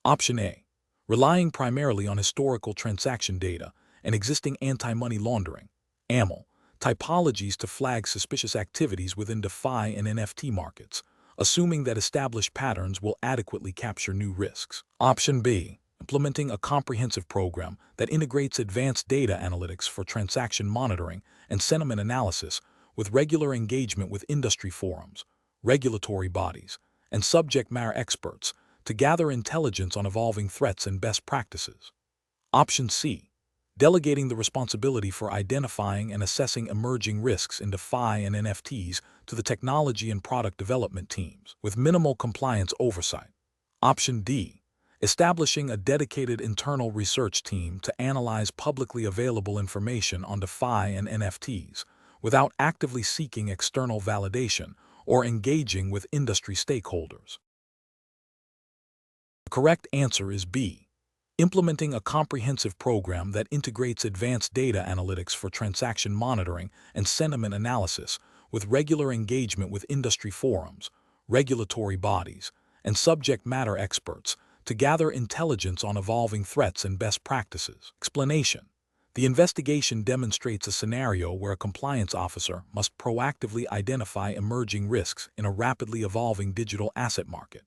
Speaker 1: Option A. Relying primarily on historical transaction data and existing anti-money laundering (AML) typologies to flag suspicious activities within DeFi and NFT markets, assuming that established patterns will adequately capture new risks. Option B. Implementing a comprehensive program that integrates advanced data analytics for transaction monitoring and sentiment analysis with regular engagement with industry forums, regulatory bodies, and subject matter experts to gather intelligence on evolving threats and best practices. Option C. Delegating the responsibility for identifying and assessing emerging risks in DeFi and NFTs to the technology and product development teams, with minimal compliance oversight. Option D. Establishing a dedicated internal research team to analyze publicly available information on DeFi and NFTs without actively seeking external validation or engaging with industry stakeholders. The correct answer is B. Implementing a comprehensive program that integrates advanced data analytics for transaction monitoring and sentiment analysis with regular engagement with industry forums, regulatory bodies, and subject matter experts to gather intelligence on evolving threats and best practices. Explanation. The investigation demonstrates a scenario where a compliance officer must proactively identify emerging risks in a rapidly evolving digital asset market.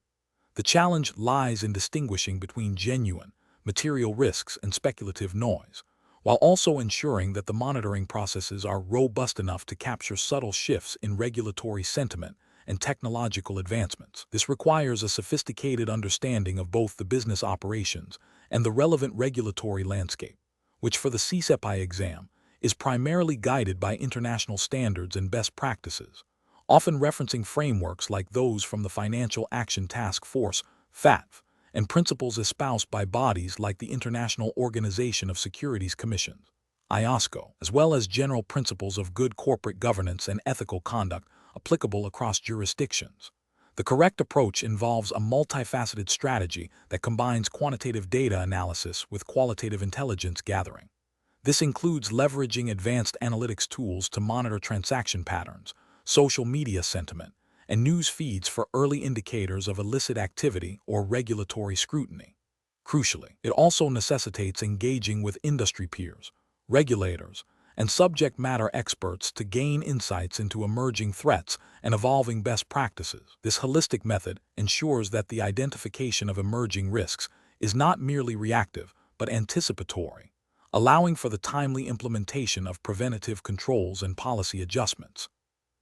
Speaker 1: The challenge lies in distinguishing between genuine, material risks and speculative noise, while also ensuring that the monitoring processes are robust enough to capture subtle shifts in regulatory sentiment and technological advancements. This requires a sophisticated understanding of both the business operations and the relevant regulatory landscape, which for the CCEP exam is primarily guided by international standards and best practices, often referencing frameworks like those from the Financial Action Task Force, FATF, and principles espoused by bodies like the International Organization of Securities Commissions, IOSCO, as well as general principles of good corporate governance and ethical conduct applicable across jurisdictions. The correct approach involves a multifaceted strategy that combines quantitative data analysis with qualitative intelligence gathering. This includes leveraging advanced analytics tools to monitor transaction patterns, social media sentiment, and news feeds for early indicators of illicit activity or regulatory scrutiny. Crucially, it also necessitates engaging with industry peers, regulators, and subject matter experts to gain insights into emerging threats and evolving best practices. This holistic method ensures that the identification of emerging risks is not merely reactive but anticipatory, allowing for the timely implementation of preventative controls and policy adjustments.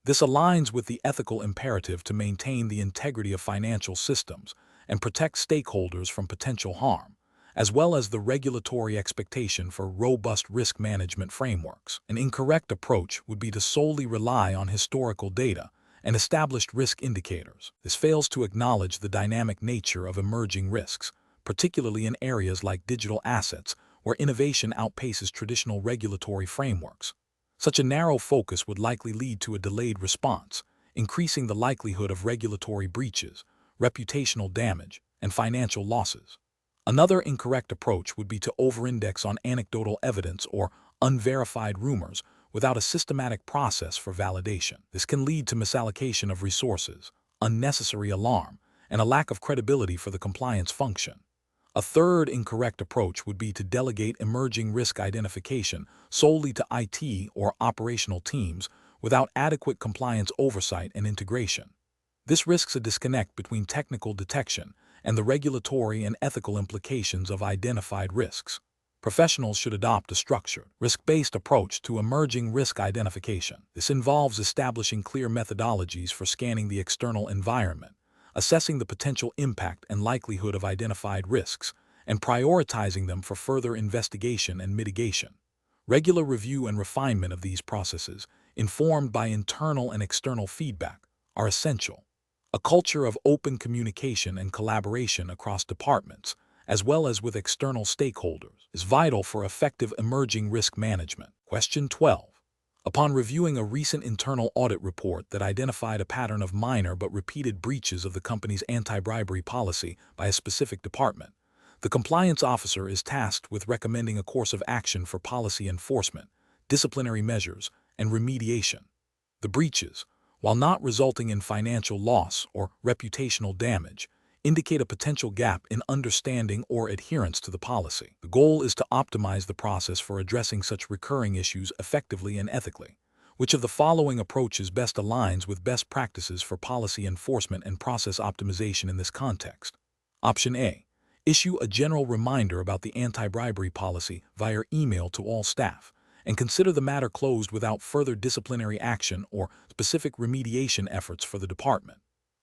Speaker 1: This aligns with the ethical imperative to maintain the integrity of financial systems and protect stakeholders from potential harm, as well as the regulatory expectation for robust risk management frameworks. An incorrect approach would be to solely rely on historical data and established risk indicators. This fails to acknowledge the dynamic nature of emerging risks, particularly in areas like digital assets, where innovation outpaces traditional regulatory frameworks. Such a narrow focus would likely lead to a delayed response, increasing the likelihood of regulatory breaches, reputational damage, and financial losses. Another incorrect approach would be to over-index on anecdotal evidence or unverified rumors without a systematic process for validation. This can lead to misallocation of resources, unnecessary alarm, and a lack of credibility for the compliance function. A third incorrect approach would be to delegate emerging risk identification solely to IT or operational teams without adequate compliance oversight and integration. This risks a disconnect between technical detection and the regulatory and ethical implications of identified risks. Professionals should adopt a structured, risk-based approach to emerging risk identification. This involves establishing clear methodologies for scanning the external environment, assessing the potential impact and likelihood of identified risks, and prioritizing them for further investigation and mitigation. Regular review and refinement of these processes, informed by internal and external feedback, are essential. A culture of open communication and collaboration across departments, as well as with external stakeholders, is vital for effective emerging risk management. Question 12. Upon reviewing a recent internal audit report that identified a pattern of minor but repeated breaches of the company's anti-bribery policy by a specific department, the compliance officer is tasked with recommending a course of action for policy enforcement, disciplinary measures, and remediation. The breaches, while not resulting in financial loss or reputational damage, indicate a potential gap in understanding or adherence to the policy. The goal is to optimize the process for addressing such recurring issues effectively and ethically. Which of the following approaches best aligns with best practices for policy enforcement and process optimization in this context? Option A. Issue a general reminder about the anti-bribery policy via email to all staff, and consider the matter closed without further disciplinary action or specific remediation efforts for the department.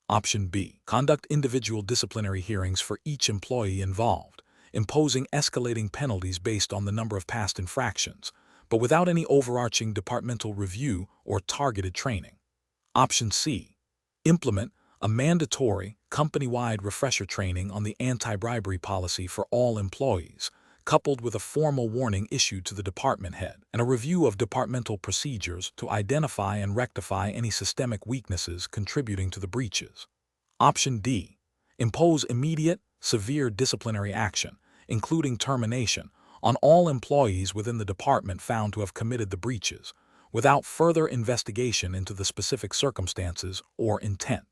Speaker 1: Option B. Conduct individual disciplinary hearings for each employee involved, imposing escalating penalties based on the number of past infractions, but without any overarching departmental review or targeted training. Option C. Implement a mandatory, company-wide refresher training on the anti-bribery policy for all employees, coupled with a formal warning issued to the department head, and a review of departmental procedures to identify and rectify any systemic weaknesses contributing to the breaches. Option D. Impose immediate, severe disciplinary action, including termination, on all employees within the department found to have committed the breaches, without further investigation into the specific circumstances or intent.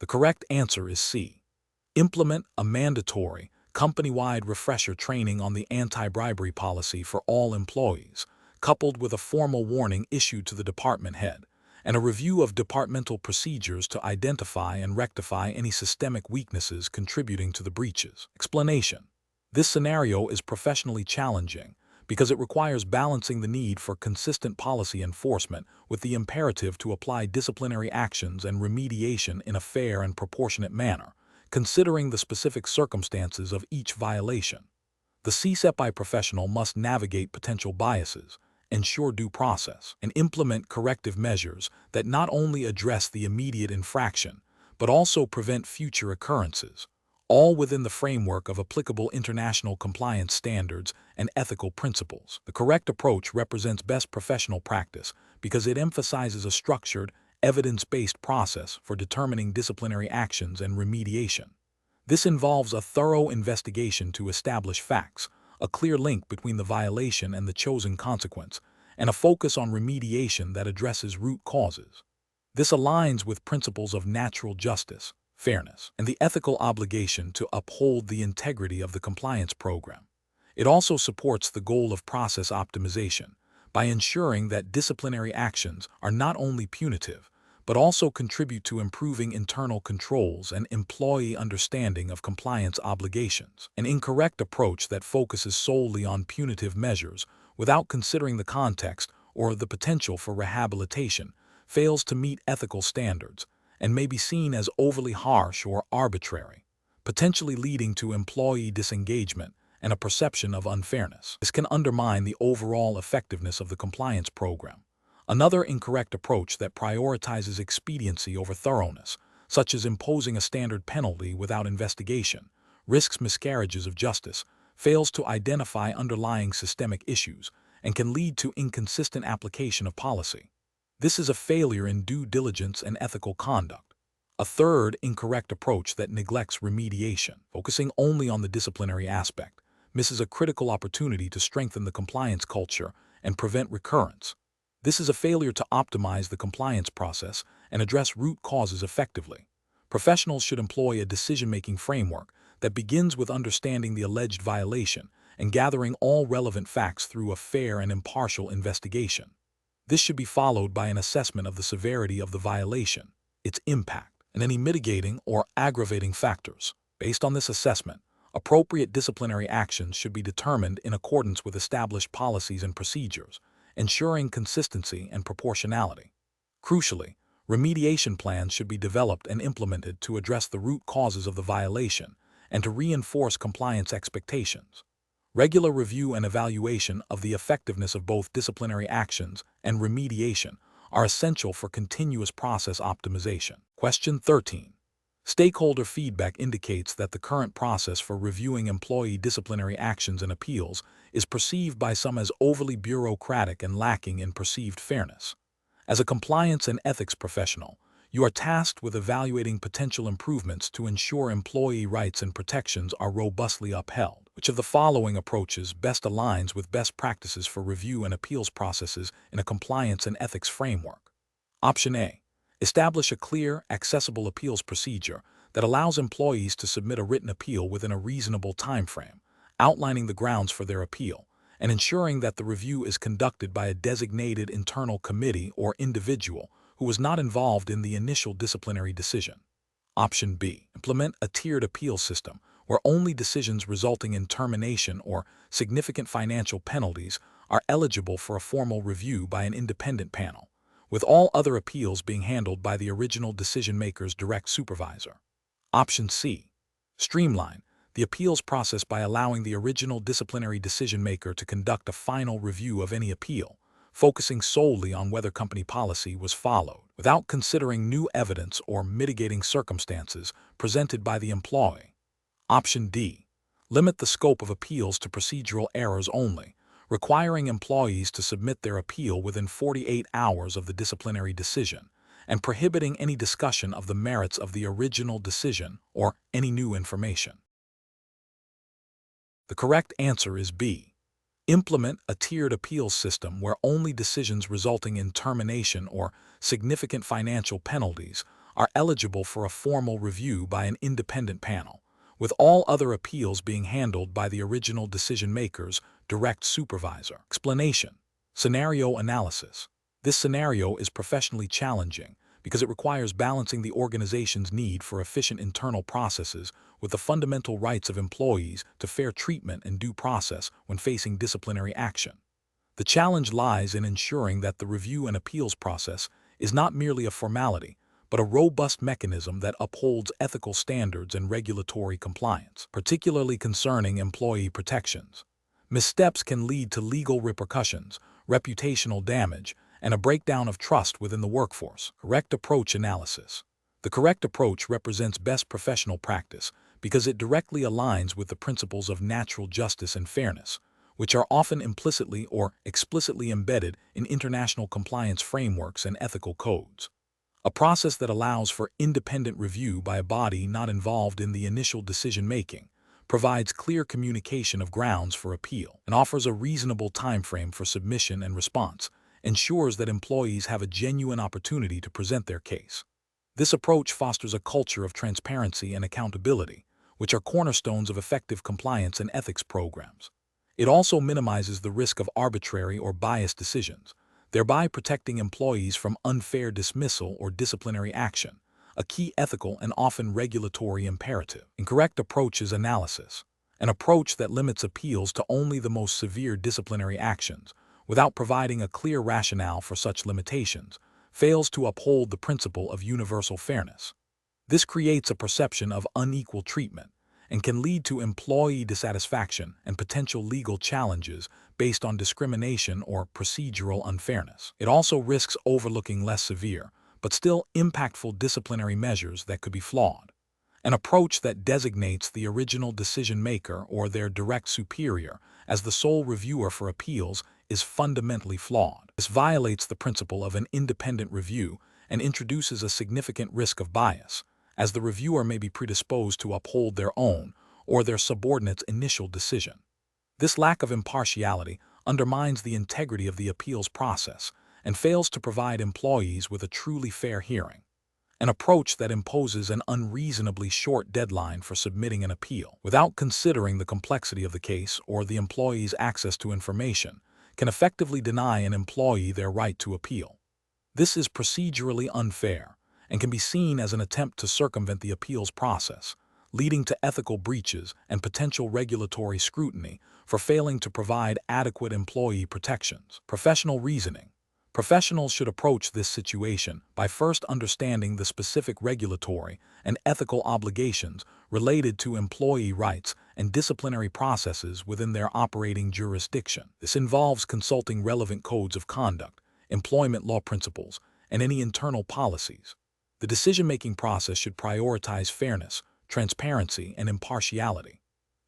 Speaker 1: The correct answer is C. Implement a mandatory, company-wide refresher training on the anti-bribery policy for all employees, coupled with a formal warning issued to the department head, and a review of departmental procedures to identify and rectify any systemic weaknesses contributing to the breaches. Explanation. This scenario is professionally challenging because it requires balancing the need for consistent policy enforcement with the imperative to apply disciplinary actions and remediation in a fair and proportionate manner, considering the specific circumstances of each violation. The CCEP professional must navigate potential biases, ensure due process, and implement corrective measures that not only address the immediate infraction, but also prevent future occurrences, all within the framework of applicable international compliance standards and ethical principles. The correct approach represents best professional practice because it emphasizes a structured, evidence-based process for determining disciplinary actions and remediation. This involves a thorough investigation to establish facts, a clear link between the violation and the chosen consequence, and a focus on remediation that addresses root causes. This aligns with principles of natural justice, fairness, and the ethical obligation to uphold the integrity of the compliance program. It also supports the goal of process optimization by ensuring that disciplinary actions are not only punitive, but also contribute to improving internal controls and employee understanding of compliance obligations. An incorrect approach that focuses solely on punitive measures without considering the context or the potential for rehabilitation fails to meet ethical standards and may be seen as overly harsh or arbitrary, potentially leading to employee disengagement and a perception of unfairness. This can undermine the overall effectiveness of the compliance program. Another incorrect approach that prioritizes expediency over thoroughness, such as imposing a standard penalty without investigation, risks miscarriages of justice, fails to identify underlying systemic issues, and can lead to inconsistent application of policy. This is a failure in due diligence and ethical conduct. A third incorrect approach that neglects remediation, focusing only on the disciplinary aspect, misses a critical opportunity to strengthen the compliance culture and prevent recurrence. This is a failure to optimize the compliance process and address root causes effectively. Professionals should employ a decision-making framework that begins with understanding the alleged violation and gathering all relevant facts through a fair and impartial investigation. This should be followed by an assessment of the severity of the violation, its impact, and any mitigating or aggravating factors. Based on this assessment, appropriate disciplinary actions should be determined in accordance with established policies and procedures, ensuring consistency and proportionality. Crucially, remediation plans should be developed and implemented to address the root causes of the violation and to reinforce compliance expectations. Regular review and evaluation of the effectiveness of both disciplinary actions and remediation are essential for continuous process optimization. Question 13. Stakeholder feedback indicates that the current process for reviewing employee disciplinary actions and appeals is perceived by some as overly bureaucratic and lacking in perceived fairness. As a compliance and ethics professional, you are tasked with evaluating potential improvements to ensure employee rights and protections are robustly upheld. Which of the following approaches best aligns with best practices for review and appeals processes in a compliance and ethics framework? Option A. Establish a clear, accessible appeals procedure that allows employees to submit a written appeal within a reasonable timeframe, outlining the grounds for their appeal, and ensuring that the review is conducted by a designated internal committee or individual who was not involved in the initial disciplinary decision. Option B. Implement a tiered appeal system where only decisions resulting in termination or significant financial penalties are eligible for a formal review by an independent panel, with all other appeals being handled by the original decision-maker's direct supervisor. Option C. Streamline the appeals process by allowing the original disciplinary decision-maker to conduct a final review of any appeal, focusing solely on whether company policy was followed, without considering new evidence or mitigating circumstances presented by the employee. Option D. Limit the scope of appeals to procedural errors only, requiring employees to submit their appeal within 48 hours of the disciplinary decision, and prohibiting any discussion of the merits of the original decision or any new information. The correct answer is B. Implement a tiered appeals system where only decisions resulting in termination or significant financial penalties are eligible for a formal review by an independent panel, with all other appeals being handled by the original decision-maker's direct supervisor. Explanation. Scenario analysis. This scenario is professionally challenging because it requires balancing the organization's need for efficient internal processes with the fundamental rights of employees to fair treatment and due process when facing disciplinary action. The challenge lies in ensuring that the review and appeals process is not merely a formality, but a robust mechanism that upholds ethical standards and regulatory compliance, particularly concerning employee protections. Missteps can lead to legal repercussions, reputational damage, and a breakdown of trust within the workforce. Correct approach analysis. The correct approach represents best professional practice because it directly aligns with the principles of natural justice and fairness, which are often implicitly or explicitly embedded in international compliance frameworks and ethical codes. A process that allows for independent review by a body not involved in the initial decision-making, provides clear communication of grounds for appeal, and offers a reasonable timeframe for submission and response, ensures that employees have a genuine opportunity to present their case. This approach fosters a culture of transparency and accountability, which are cornerstones of effective compliance and ethics programs. It also minimizes the risk of arbitrary or biased decisions, thereby protecting employees from unfair dismissal or disciplinary action, a key ethical and often regulatory imperative. Incorrect approach is analysis, an approach that limits appeals to only the most severe disciplinary actions, without providing a clear rationale for such limitations, fails to uphold the principle of universal fairness. This creates a perception of unequal treatment and can lead to employee dissatisfaction and potential legal challenges based on discrimination or procedural unfairness. It also risks overlooking less severe, but still impactful disciplinary measures that could be flawed. An approach that designates the original decision-maker or their direct superior as the sole reviewer for appeals is fundamentally flawed. This violates the principle of an independent review and introduces a significant risk of bias, as the reviewer may be predisposed to uphold their own or their subordinate's initial decision. This lack of impartiality undermines the integrity of the appeals process and fails to provide employees with a truly fair hearing. An approach that imposes an unreasonably short deadline for submitting an appeal, without considering the complexity of the case or the employee's access to information, can effectively deny an employee their right to appeal. This is procedurally unfair and can be seen as an attempt to circumvent the appeals process, leading to ethical breaches and potential regulatory scrutiny for failing to provide adequate employee protections. Professional reasoning. Professionals should approach this situation by first understanding the specific regulatory and ethical obligations related to employee rights and disciplinary processes within their operating jurisdiction. This involves consulting relevant codes of conduct, employment law principles, and any internal policies. The decision-making process should prioritize fairness, transparency, and impartiality.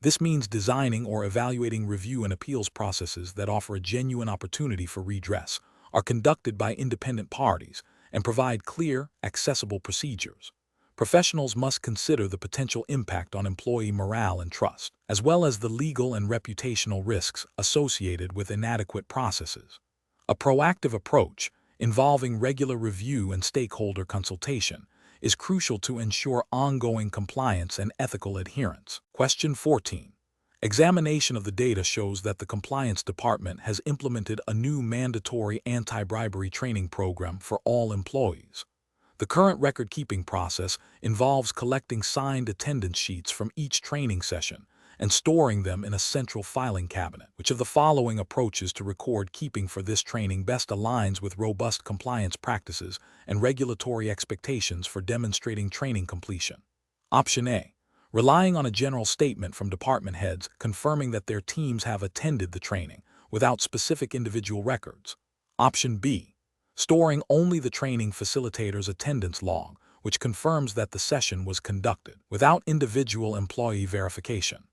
Speaker 1: This means designing or evaluating review and appeals processes that offer a genuine opportunity for redress, are conducted by independent parties, and provide clear, accessible procedures. Professionals must consider the potential impact on employee morale and trust, as well as the legal and reputational risks associated with inadequate processes. A proactive approach, involving regular review and stakeholder consultation, is crucial to ensure ongoing compliance and ethical adherence. Question 14. Examination of the data shows that the Compliance Department has implemented a new mandatory anti-bribery training program for all employees. The current record-keeping process involves collecting signed attendance sheets from each training session and storing them in a central filing cabinet. Which of the following approaches to record keeping for this training best aligns with robust compliance practices and regulatory expectations for demonstrating training completion? Option A. Relying on a general statement from department heads confirming that their teams have attended the training without specific individual records. Option B. Storing only the training facilitator's attendance log, which confirms that the session was conducted without individual employee verification.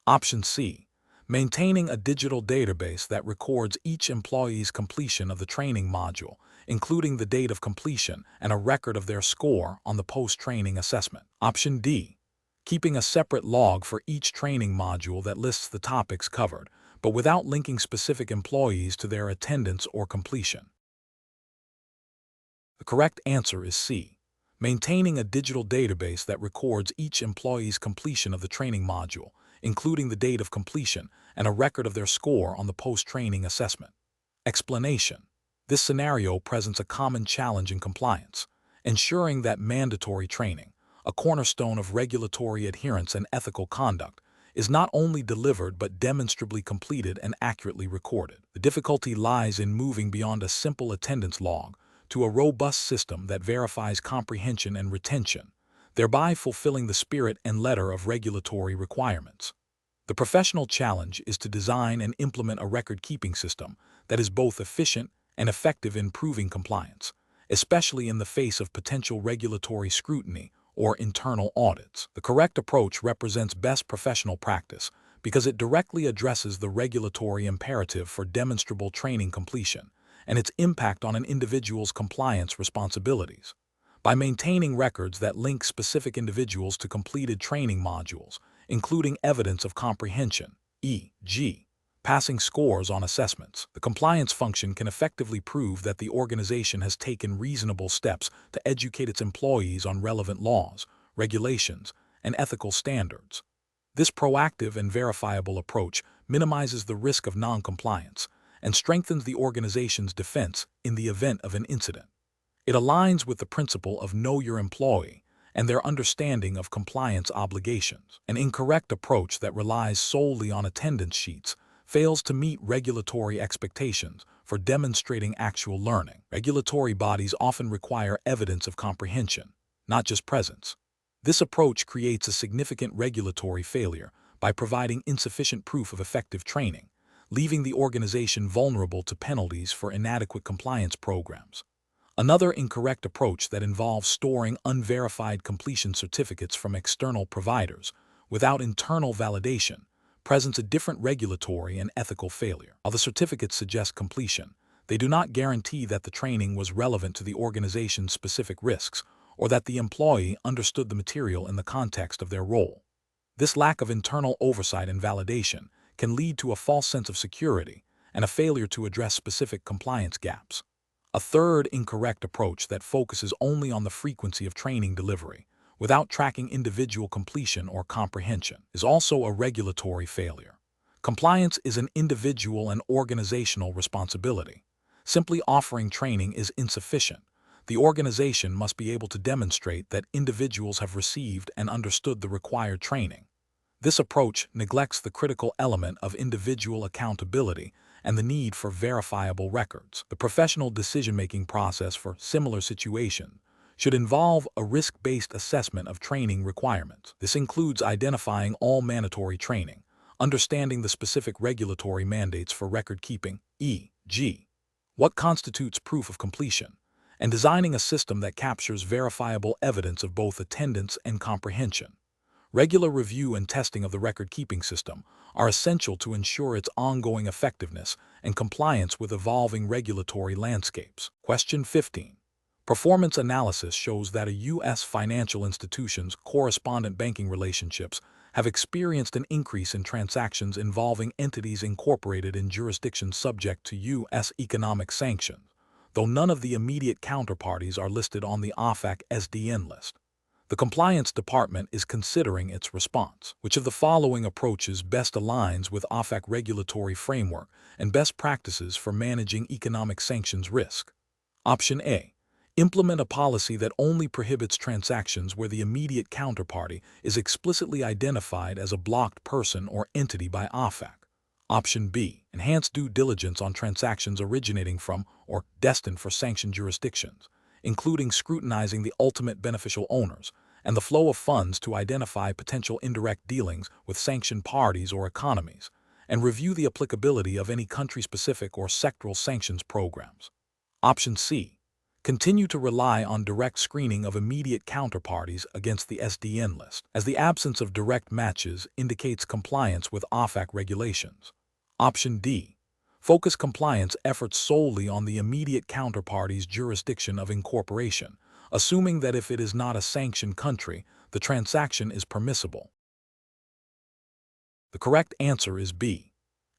Speaker 1: Option C. Maintaining a digital database that records each employee's completion of the training module, including the date of completion and a record of their score on the post-training assessment. Option D. Keeping a separate log for each training module that lists the topics covered, but without linking specific employees to their attendance or completion. The correct answer is C. Maintaining a digital database that records each employee's completion of the training module, including the date of completion and a record of their score on the post-training assessment. Explanation. This scenario presents a common challenge in compliance, ensuring that mandatory training, a cornerstone of regulatory adherence and ethical conduct, is not only delivered but demonstrably completed and accurately recorded. The difficulty lies in moving beyond a simple attendance log to a robust system that verifies comprehension and retention, thereby fulfilling the spirit and letter of regulatory requirements. The professional challenge is to design and implement a record-keeping system that is both efficient and effective in proving compliance, especially in the face of potential regulatory scrutiny or internal audits. The correct approach represents best professional practice because it directly addresses the regulatory imperative for demonstrable training completion and its impact on an individual's compliance responsibilities. By maintaining records that link specific individuals to completed training modules, including evidence of comprehension, e.g., passing scores on assessments, the compliance function can effectively prove that the organization has taken reasonable steps to educate its employees on relevant laws, regulations, and ethical standards. This proactive and verifiable approach minimizes the risk of non-compliance and strengthens the organization's defense in the event of an incident. It aligns with the principle of know your employee and their understanding of compliance obligations. An incorrect approach that relies solely on attendance sheets fails to meet regulatory expectations for demonstrating actual learning. Regulatory bodies often require evidence of comprehension, not just presence. This approach creates a significant regulatory failure by providing insufficient proof of effective training, leaving the organization vulnerable to penalties for inadequate compliance programs. Another incorrect approach that involves storing unverified completion certificates from external providers without internal validation presents a different regulatory and ethical failure. While the certificates suggest completion, they do not guarantee that the training was relevant to the organization's specific risks or that the employee understood the material in the context of their role. This lack of internal oversight and validation can lead to a false sense of security and a failure to address specific compliance gaps. A third incorrect approach that focuses only on the frequency of training delivery, without tracking individual completion or comprehension, is also a regulatory failure. Compliance is an individual and organizational responsibility. Simply offering training is insufficient. The organization must be able to demonstrate that individuals have received and understood the required training. This approach neglects the critical element of individual accountability and the need for verifiable records. The professional decision-making process for similar situations should involve a risk-based assessment of training requirements. This includes identifying all mandatory training, understanding the specific regulatory mandates for record-keeping, e.g., what constitutes proof of completion, and designing a system that captures verifiable evidence of both attendance and comprehension. Regular review and testing of the record-keeping system are essential to ensure its ongoing effectiveness and compliance with evolving regulatory landscapes. Question 15. Performance analysis shows that a U.S. financial institution's correspondent banking relationships have experienced an increase in transactions involving entities incorporated in jurisdictions subject to U.S. economic sanctions, though none of the immediate counterparties are listed on the OFAC SDN list. The Compliance Department is considering its response. Which of the following approaches best aligns with OFAC regulatory framework and best practices for managing economic sanctions risk? Option A. Implement a policy that only prohibits transactions where the immediate counterparty is explicitly identified as a blocked person or entity by OFAC. Option B. Enhance due diligence on transactions originating from or destined for sanctioned jurisdictions, including scrutinizing the ultimate beneficial owners and the flow of funds to identify potential indirect dealings with sanctioned parties or economies, and review the applicability of any country-specific or sectoral sanctions programs. Option C. Continue to rely on direct screening of immediate counterparties against the SDN list, as the absence of direct matches indicates compliance with OFAC regulations. Option D. Focus compliance efforts solely on the immediate counterparty's jurisdiction of incorporation, assuming that if it is not a sanctioned country, the transaction is permissible. The correct answer is B.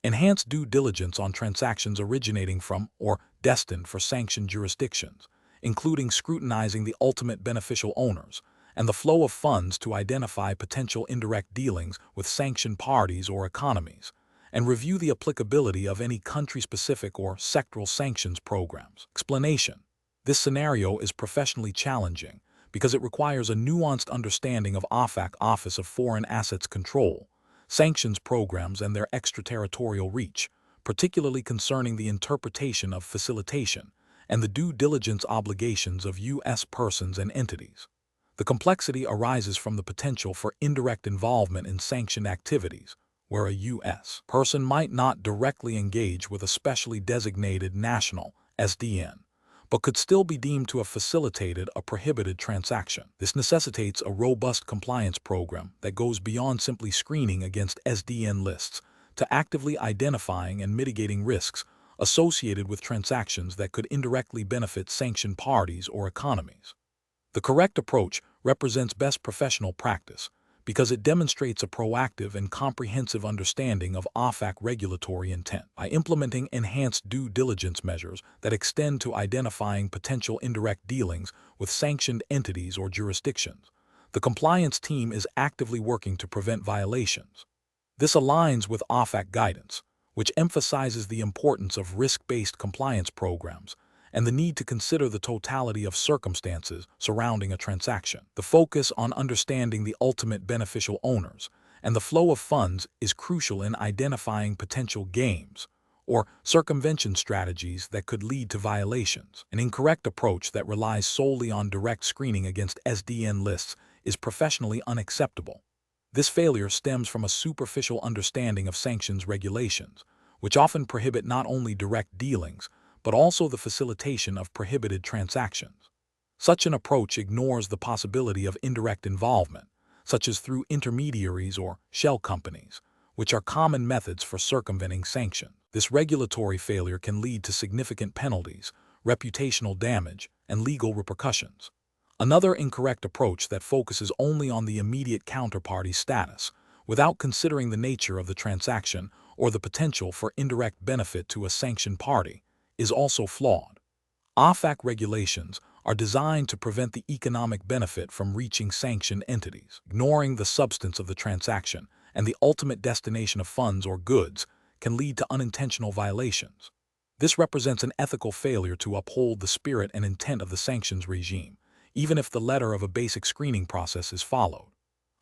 Speaker 1: Enhance due diligence on transactions originating from or destined for sanctioned jurisdictions, including scrutinizing the ultimate beneficial owners and the flow of funds to identify potential indirect dealings with sanctioned parties or economies, and review the applicability of any country-specific or sectoral sanctions programs. Explanation. This scenario is professionally challenging because it requires a nuanced understanding of OFAC Office of Foreign Assets Control, sanctions programs and their extraterritorial reach, particularly concerning the interpretation of facilitation and the due diligence obligations of U.S. persons and entities. The complexity arises from the potential for indirect involvement in sanctioned activities, where a U.S. person might not directly engage with a specially designated national SDN, but could still be deemed to have facilitated a prohibited transaction. This necessitates a robust compliance program that goes beyond simply screening against SDN lists to actively identifying and mitigating risks associated with transactions that could indirectly benefit sanctioned parties or economies. The correct approach represents best professional practice because it demonstrates a proactive and comprehensive understanding of OFAC regulatory intent. By implementing enhanced due diligence measures that extend to identifying potential indirect dealings with sanctioned entities or jurisdictions, the compliance team is actively working to prevent violations. This aligns with OFAC guidance, which emphasizes the importance of risk-based compliance programs and the need to consider the totality of circumstances surrounding a transaction. The focus on understanding the ultimate beneficial owners and the flow of funds is crucial in identifying potential games or circumvention strategies that could lead to violations. An incorrect approach that relies solely on direct screening against SDN lists is professionally unacceptable. This failure stems from a superficial understanding of sanctions regulations, which often prohibit not only direct dealings, but also the facilitation of prohibited transactions. Such an approach ignores the possibility of indirect involvement, such as through intermediaries or shell companies, which are common methods for circumventing sanctions. This regulatory failure can lead to significant penalties, reputational damage, and legal repercussions. Another incorrect approach that focuses only on the immediate counterparty status, without considering the nature of the transaction or the potential for indirect benefit to a sanctioned party, is also flawed. OFAC regulations are designed to prevent the economic benefit from reaching sanctioned entities. Ignoring the substance of the transaction and the ultimate destination of funds or goods can lead to unintentional violations. This represents an ethical failure to uphold the spirit and intent of the sanctions regime, even if the letter of a basic screening process is followed.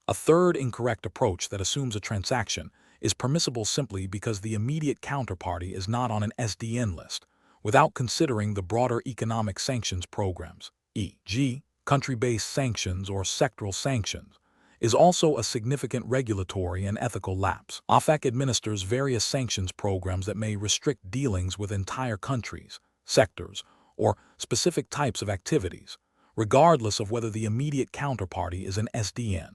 Speaker 1: A third incorrect approach that assumes a transaction is permissible simply because the immediate counterparty is not on an SDN list, without considering the broader economic sanctions programs, e.g., country-based sanctions or sectoral sanctions, is also a significant regulatory and ethical lapse. OFAC administers various sanctions programs that may restrict dealings with entire countries, sectors, or specific types of activities, regardless of whether the immediate counterparty is an SDN.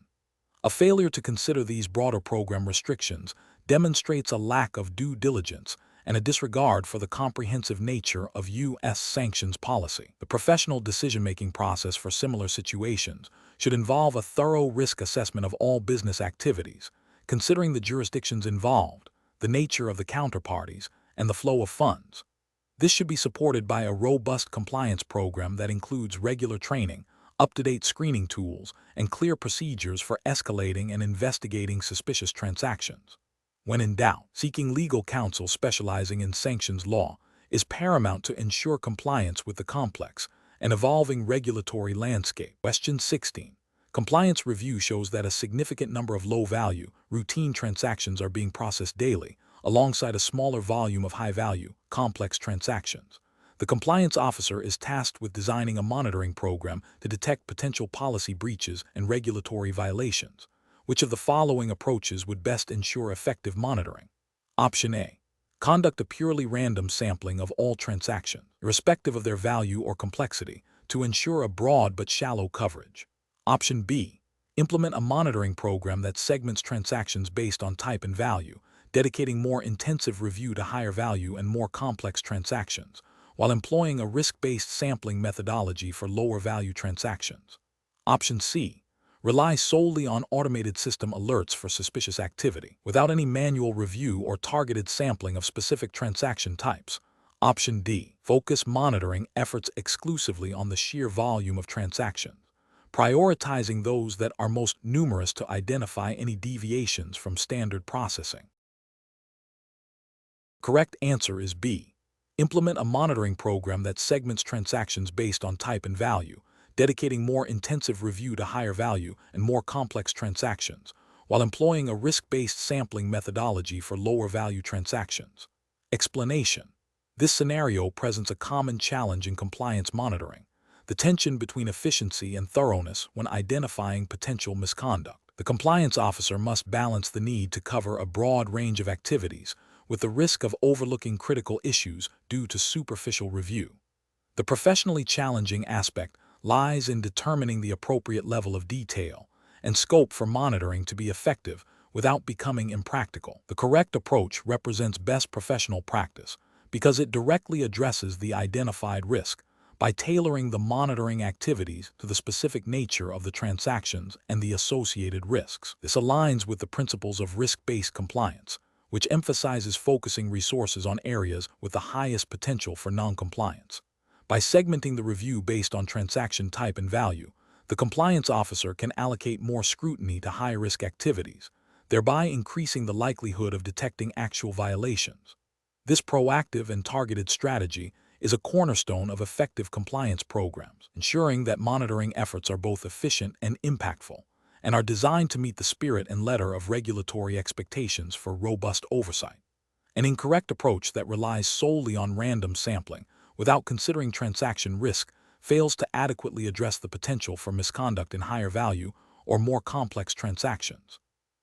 Speaker 1: A failure to consider these broader program restrictions demonstrates a lack of due diligence and a disregard for the comprehensive nature of U.S. sanctions policy. The professional decision-making process for similar situations should involve a thorough risk assessment of all business activities, considering the jurisdictions involved, the nature of the counterparties, and the flow of funds. This should be supported by a robust compliance program that includes regular training, up-to-date screening tools, and clear procedures for escalating and investigating suspicious transactions. When in doubt, seeking legal counsel specializing in sanctions law is paramount to ensure compliance with the complex and evolving regulatory landscape. Question 16. Compliance review shows that a significant number of low-value, routine transactions are being processed daily, alongside a smaller volume of high-value, complex transactions. The compliance officer is tasked with designing a monitoring program to detect potential policy breaches and regulatory violations. Which of the following approaches would best ensure effective monitoring? Option A. Conduct a purely random sampling of all transactions, irrespective of their value or complexity, to ensure a broad but shallow coverage. Option B. Implement a monitoring program that segments transactions based on type and value, dedicating more intensive review to higher value and more complex transactions, while employing a risk-based sampling methodology for lower-value transactions. Option C. Rely solely on automated system alerts for suspicious activity, without any manual review or targeted sampling of specific transaction types. Option D. Focus monitoring efforts exclusively on the sheer volume of transactions, prioritizing those that are most numerous to identify any deviations from standard processing. Correct answer is B. Implement a monitoring program that segments transactions based on type and value, dedicating more intensive review to higher value and more complex transactions, while employing a risk-based sampling methodology for lower value transactions. Explanation. This scenario presents a common challenge in compliance monitoring: the tension between efficiency and thoroughness when identifying potential misconduct. The compliance officer must balance the need to cover a broad range of activities with the risk of overlooking critical issues due to superficial review. The professionally challenging aspect lies in determining the appropriate level of detail and scope for monitoring to be effective without becoming impractical. The correct approach represents best professional practice because it directly addresses the identified risk by tailoring the monitoring activities to the specific nature of the transactions and the associated risks. This aligns with the principles of risk-based compliance, which emphasizes focusing resources on areas with the highest potential for non-compliance. By segmenting the review based on transaction type and value, the compliance officer can allocate more scrutiny to high-risk activities, thereby increasing the likelihood of detecting actual violations. This proactive and targeted strategy is a cornerstone of effective compliance programs, ensuring that monitoring efforts are both efficient and impactful, and are designed to meet the spirit and letter of regulatory expectations for robust oversight. An incorrect approach that relies solely on random sampling without considering transaction risk fails to adequately address the potential for misconduct in higher value or more complex transactions.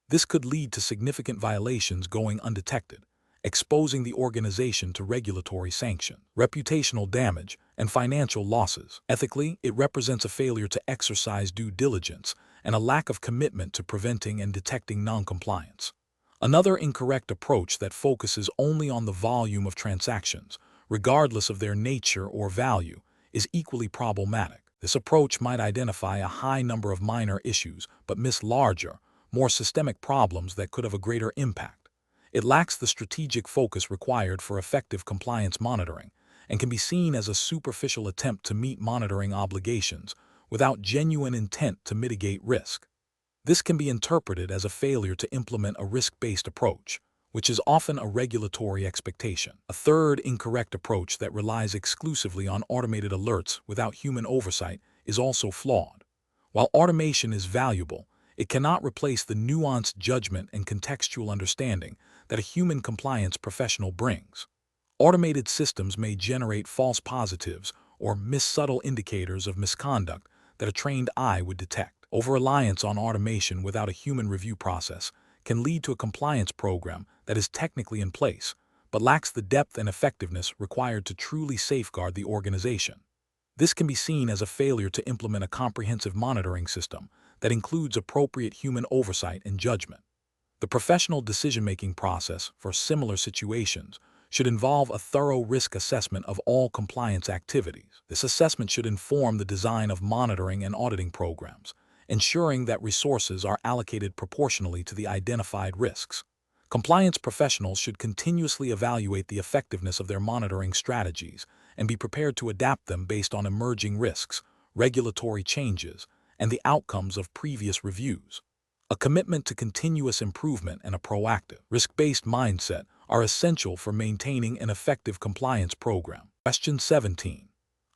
Speaker 1: This could lead to significant violations going undetected, exposing the organization to regulatory sanction, reputational damage, and financial losses. Ethically, it represents a failure to exercise due diligence and a lack of commitment to preventing and detecting noncompliance. Another incorrect approach that focuses only on the volume of transactions, regardless of their nature or value, is equally problematic. This approach might identify a high number of minor issues but miss larger, more systemic problems that could have a greater impact. It lacks the strategic focus required for effective compliance monitoring and can be seen as a superficial attempt to meet monitoring obligations without genuine intent to mitigate risk. This can be interpreted as a failure to implement a risk-based approach, which is often a regulatory expectation. A third incorrect approach that relies exclusively on automated alerts without human oversight is also flawed. While automation is valuable, it cannot replace the nuanced judgment and contextual understanding that a human compliance professional brings. Automated systems may generate false positives or miss subtle indicators of misconduct that a trained eye would detect. Over-reliance on automation without a human review process can lead to a compliance program that is technically in place, but lacks the depth and effectiveness required to truly safeguard the organization. This can be seen as a failure to implement a comprehensive monitoring system that includes appropriate human oversight and judgment. The professional decision-making process for similar situations should involve a thorough risk assessment of all compliance activities. This assessment should inform the design of monitoring and auditing programs, ensuring that resources are allocated proportionally to the identified risks. Compliance professionals should continuously evaluate the effectiveness of their monitoring strategies and be prepared to adapt them based on emerging risks, regulatory changes, and the outcomes of previous reviews. A commitment to continuous improvement and a proactive, risk-based mindset are essential for maintaining an effective compliance program. Question 17.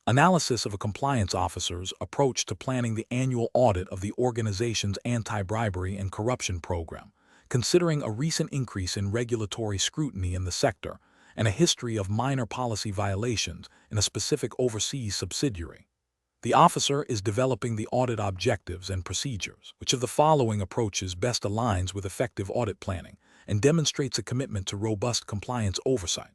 Speaker 1: Analysis of a compliance officer's approach to planning the annual audit of the organization's anti-bribery and corruption program, considering a recent increase in regulatory scrutiny in the sector and a history of minor policy violations in a specific overseas subsidiary. The officer is developing the audit objectives and procedures. Which of the following approaches best aligns with effective audit planning and demonstrates a commitment to robust compliance oversight?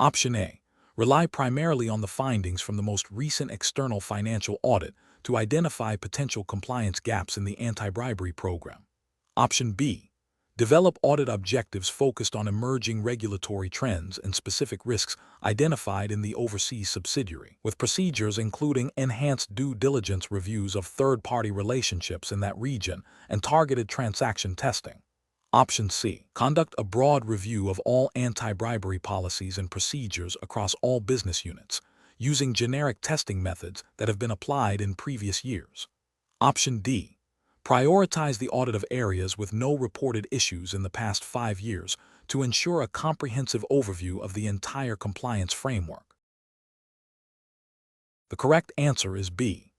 Speaker 1: Option A. Rely primarily on the findings from the most recent external financial audit to identify potential compliance gaps in the anti-bribery program. Option B. Develop audit objectives focused on emerging regulatory trends and specific risks identified in the overseas subsidiary, with procedures including enhanced due diligence reviews of third-party relationships in that region and targeted transaction testing. Option C. Conduct a broad review of all anti-bribery policies and procedures across all business units, using generic testing methods that have been applied in previous years. Option D. Prioritize the audit of areas with no reported issues in the past 5 years to ensure a comprehensive overview of the entire compliance framework. The correct answer is B.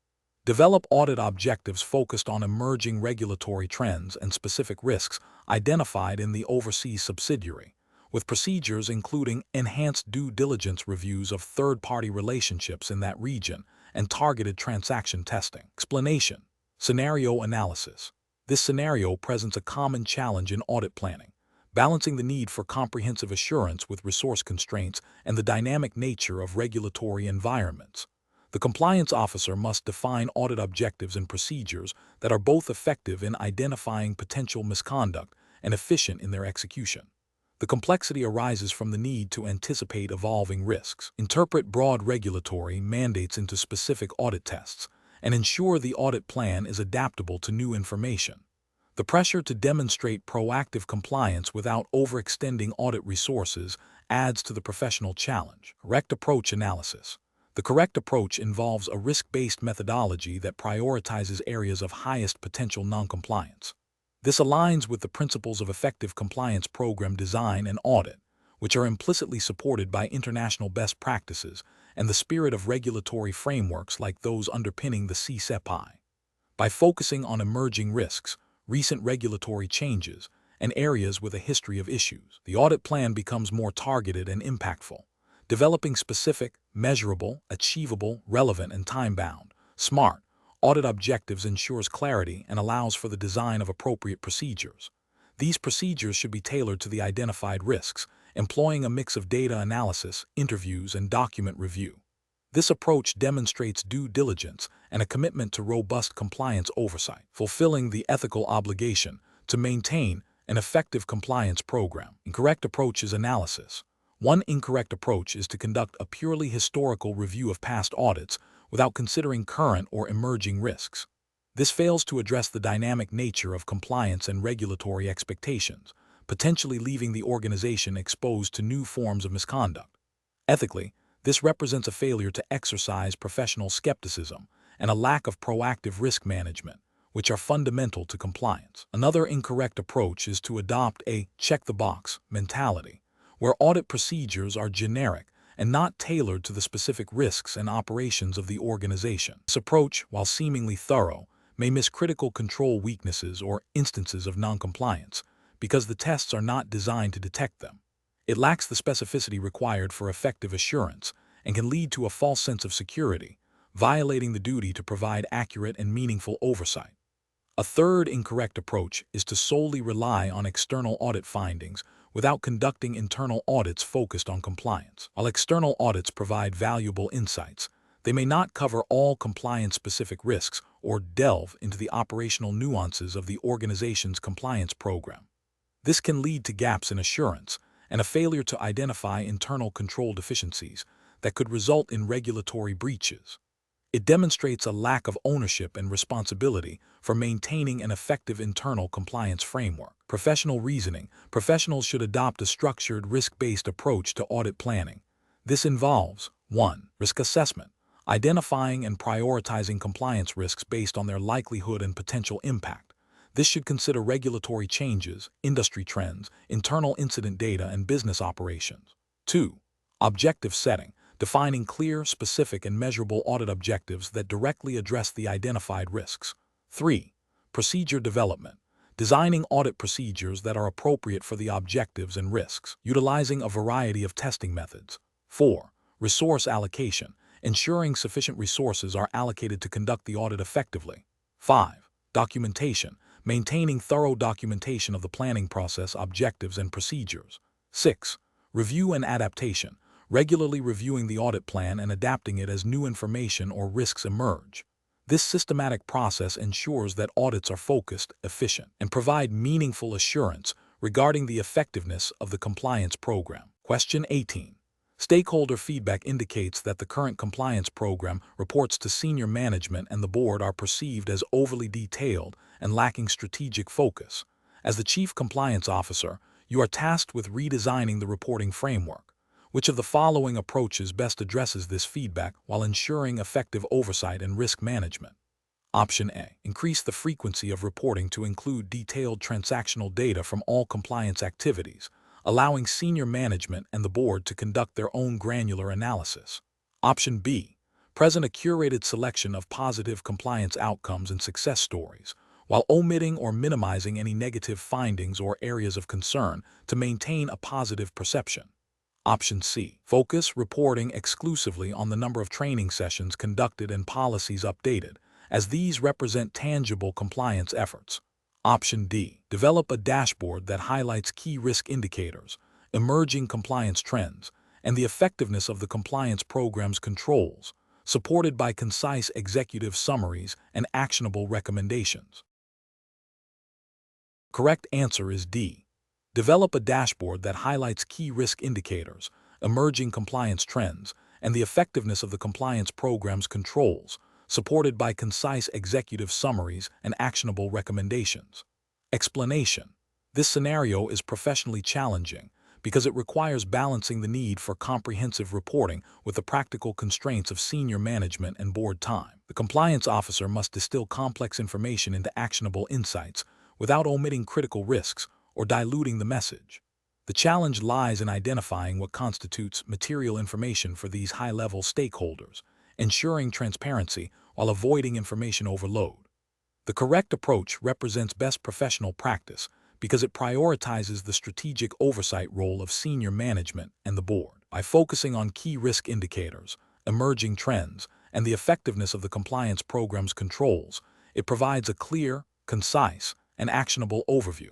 Speaker 1: Develop audit objectives focused on emerging regulatory trends and specific risks identified in the overseas subsidiary, with procedures including enhanced due diligence reviews of third-party relationships in that region and targeted transaction testing. Explanation. Scenario analysis. This scenario presents a common challenge in audit planning, balancing the need for comprehensive assurance with resource constraints and the dynamic nature of regulatory environments. The compliance officer must define audit objectives and procedures that are both effective in identifying potential misconduct and efficient in their execution. The complexity arises from the need to anticipate evolving risks, interpret broad regulatory mandates into specific audit tests, and ensure the audit plan is adaptable to new information. The pressure to demonstrate proactive compliance without overextending audit resources adds to the professional challenge. Correct approach analysis. The correct approach involves a risk-based methodology that prioritizes areas of highest potential noncompliance. This aligns with the principles of effective compliance program design and audit, which are implicitly supported by international best practices and the spirit of regulatory frameworks like those underpinning the CCEP. By focusing on emerging risks, recent regulatory changes, and areas with a history of issues, the audit plan becomes more targeted and impactful, developing specific, measurable, achievable, relevant, and time-bound, SMART, audit objectives ensures clarity and allows for the design of appropriate procedures. These procedures should be tailored to the identified risks, employing a mix of data analysis, interviews, and document review. This approach demonstrates due diligence and a commitment to robust compliance oversight, fulfilling the ethical obligation to maintain an effective compliance program. Incorrect approach is analysis. One incorrect approach is to conduct a purely historical review of past audits without considering current or emerging risks. This fails to address the dynamic nature of compliance and regulatory expectations, potentially leaving the organization exposed to new forms of misconduct. Ethically, this represents a failure to exercise professional skepticism and a lack of proactive risk management, which are fundamental to compliance. Another incorrect approach is to adopt a check-the-box mentality, where audit procedures are generic and not tailored to the specific risks and operations of the organization. This approach, while seemingly thorough, may miss critical control weaknesses or instances of noncompliance because the tests are not designed to detect them. It lacks the specificity required for effective assurance and can lead to a false sense of security, violating the duty to provide accurate and meaningful oversight. A third incorrect approach is to solely rely on external audit findings without conducting internal audits focused on compliance. While external audits provide valuable insights, they may not cover all compliance-specific risks or delve into the operational nuances of the organization's compliance program. This can lead to gaps in assurance and a failure to identify internal control deficiencies that could result in regulatory breaches. It demonstrates a lack of ownership and responsibility for maintaining an effective internal compliance framework. Professional reasoning. Professionals should adopt a structured, risk-based approach to audit planning. This involves 1. Risk assessment, identifying and prioritizing compliance risks based on their likelihood and potential impact. This should consider regulatory changes, industry trends, internal incident data, and business operations. 2. Objective setting, defining clear, specific, and measurable audit objectives that directly address the identified risks. 3. Procedure development, designing audit procedures that are appropriate for the objectives and risks, utilizing a variety of testing methods. 4. Resource allocation, ensuring sufficient resources are allocated to conduct the audit effectively. 5. Documentation, maintaining thorough documentation of the planning process, objectives, and procedures. 6. Review and adaptation, regularly reviewing the audit plan and adapting it as new information or risks emerge. This systematic process ensures that audits are focused, efficient, and provide meaningful assurance regarding the effectiveness of the compliance program. Question 18. Stakeholder feedback indicates that the current compliance program reports to senior management and the board are perceived as overly detailed and lacking strategic focus. As the Chief Compliance Officer, you are tasked with redesigning the reporting framework. Which of the following approaches best addresses this feedback while ensuring effective oversight and risk management? Option A. Increase the frequency of reporting to include detailed transactional data from all compliance activities, allowing senior management and the board to conduct their own granular analysis. Option B. Present a curated selection of positive compliance outcomes and success stories, while omitting or minimizing any negative findings or areas of concern to maintain a positive perception. Option C. Focus reporting exclusively on the number of training sessions conducted and policies updated, as these represent tangible compliance efforts. Option D. Develop a dashboard that highlights key risk indicators, emerging compliance trends, and the effectiveness of the compliance program's controls, supported by concise executive summaries and actionable recommendations. Correct answer is D. Develop a dashboard that highlights key risk indicators, emerging compliance trends, and the effectiveness of the compliance program's controls, supported by concise executive summaries and actionable recommendations. Explanation. This scenario is professionally challenging because it requires balancing the need for comprehensive reporting with the practical constraints of senior management and board time. The compliance officer must distill complex information into actionable insights without omitting critical risks or diluting the message. The challenge lies in identifying what constitutes material information for these high-level stakeholders, ensuring transparency while avoiding information overload. The correct approach represents best professional practice because it prioritizes the strategic oversight role of senior management and the board. By focusing on key risk indicators, emerging trends, and the effectiveness of the compliance program's controls, it provides a clear, concise, and actionable overview.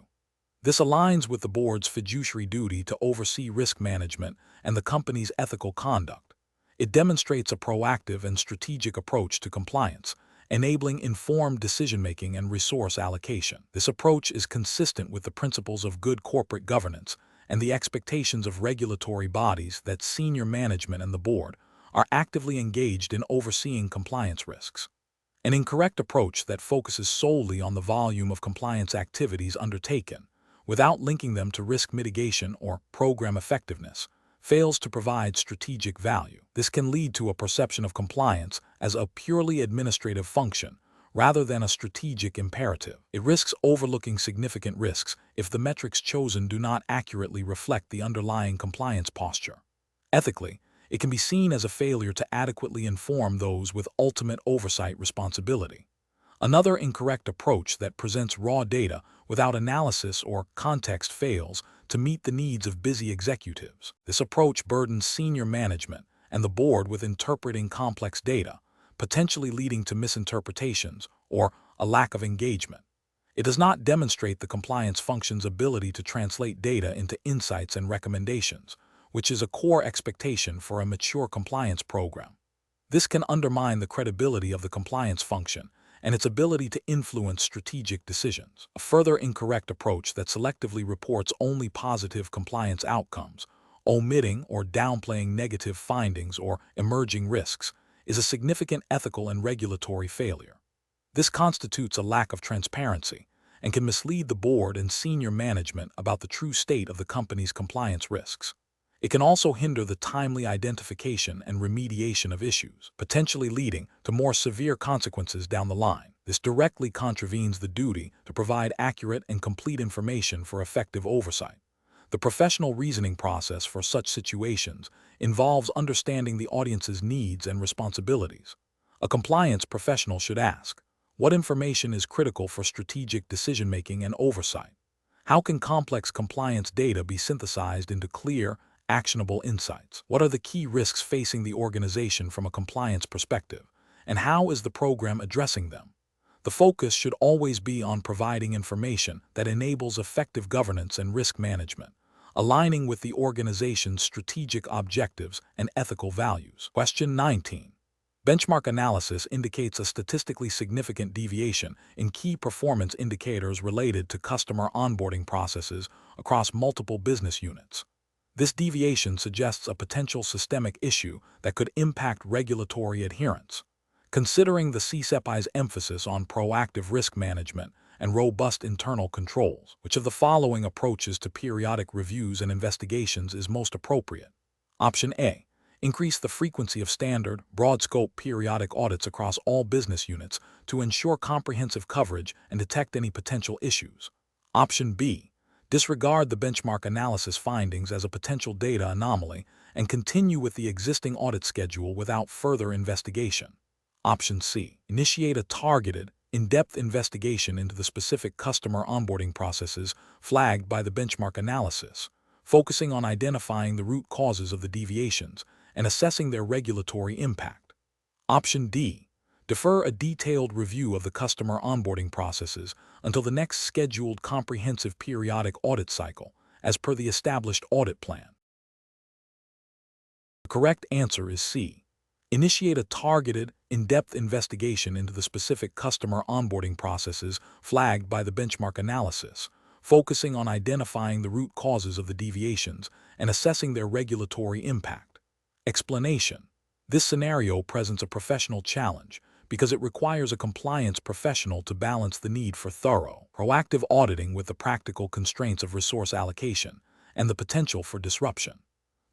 Speaker 1: This aligns with the board's fiduciary duty to oversee risk management and the company's ethical conduct. It demonstrates a proactive and strategic approach to compliance, enabling informed decision-making and resource allocation. This approach is consistent with the principles of good corporate governance and the expectations of regulatory bodies that senior management and the board are actively engaged in overseeing compliance risks. An incorrect approach that focuses solely on the volume of compliance activities undertaken, without linking them to risk mitigation or program effectiveness, fails to provide strategic value. This can lead to a perception of compliance as a purely administrative function rather than a strategic imperative. It risks overlooking significant risks if the metrics chosen do not accurately reflect the underlying compliance posture. Ethically, it can be seen as a failure to adequately inform those with ultimate oversight responsibility. Another incorrect approach that presents raw data without analysis or context fails to meet the needs of busy executives. This approach burdens senior management and the board with interpreting complex data, potentially leading to misinterpretations or a lack of engagement. It does not demonstrate the compliance function's ability to translate data into insights and recommendations, which is a core expectation for a mature compliance program. This can undermine the credibility of the compliance function and its ability to influence strategic decisions. A further incorrect approach that selectively reports only positive compliance outcomes, omitting or downplaying negative findings or emerging risks, is a significant ethical and regulatory failure. This constitutes a lack of transparency and can mislead the board and senior management about the true state of the company's compliance risks. It can also hinder the timely identification and remediation of issues, potentially leading to more severe consequences down the line. This directly contravenes the duty to provide accurate and complete information for effective oversight. The professional reasoning process for such situations involves understanding the audience's needs and responsibilities. A compliance professional should ask, what information is critical for strategic decision-making and oversight? How can complex compliance data be synthesized into clear, actionable insights? What are the key risks facing the organization from a compliance perspective, and how is the program addressing them? The focus should always be on providing information that enables effective governance and risk management, aligning with the organization's strategic objectives and ethical values. Question 19. Benchmark analysis indicates a statistically significant deviation in key performance indicators related to customer onboarding processes across multiple business units. This deviation suggests a potential systemic issue that could impact regulatory adherence. Considering the CCEP's emphasis on proactive risk management and robust internal controls, which of the following approaches to periodic reviews and investigations is most appropriate? Option A. Increase the frequency of standard, broad-scope periodic audits across all business units to ensure comprehensive coverage and detect any potential issues. Option B. Disregard the benchmark analysis findings as a potential data anomaly and continue with the existing audit schedule without further investigation. Option C. Initiate a targeted, in-depth investigation into the specific customer onboarding processes flagged by the benchmark analysis, focusing on identifying the root causes of the deviations and assessing their regulatory impact. Option D. Defer a detailed review of the customer onboarding processes until the next scheduled comprehensive periodic audit cycle, as per the established audit plan. The correct answer is C. Initiate a targeted, in-depth investigation into the specific customer onboarding processes flagged by the benchmark analysis, focusing on identifying the root causes of the deviations and assessing their regulatory impact. Explanation. This scenario presents a professional challenge because it requires a compliance professional to balance the need for thorough, proactive auditing with the practical constraints of resource allocation and the potential for disruption.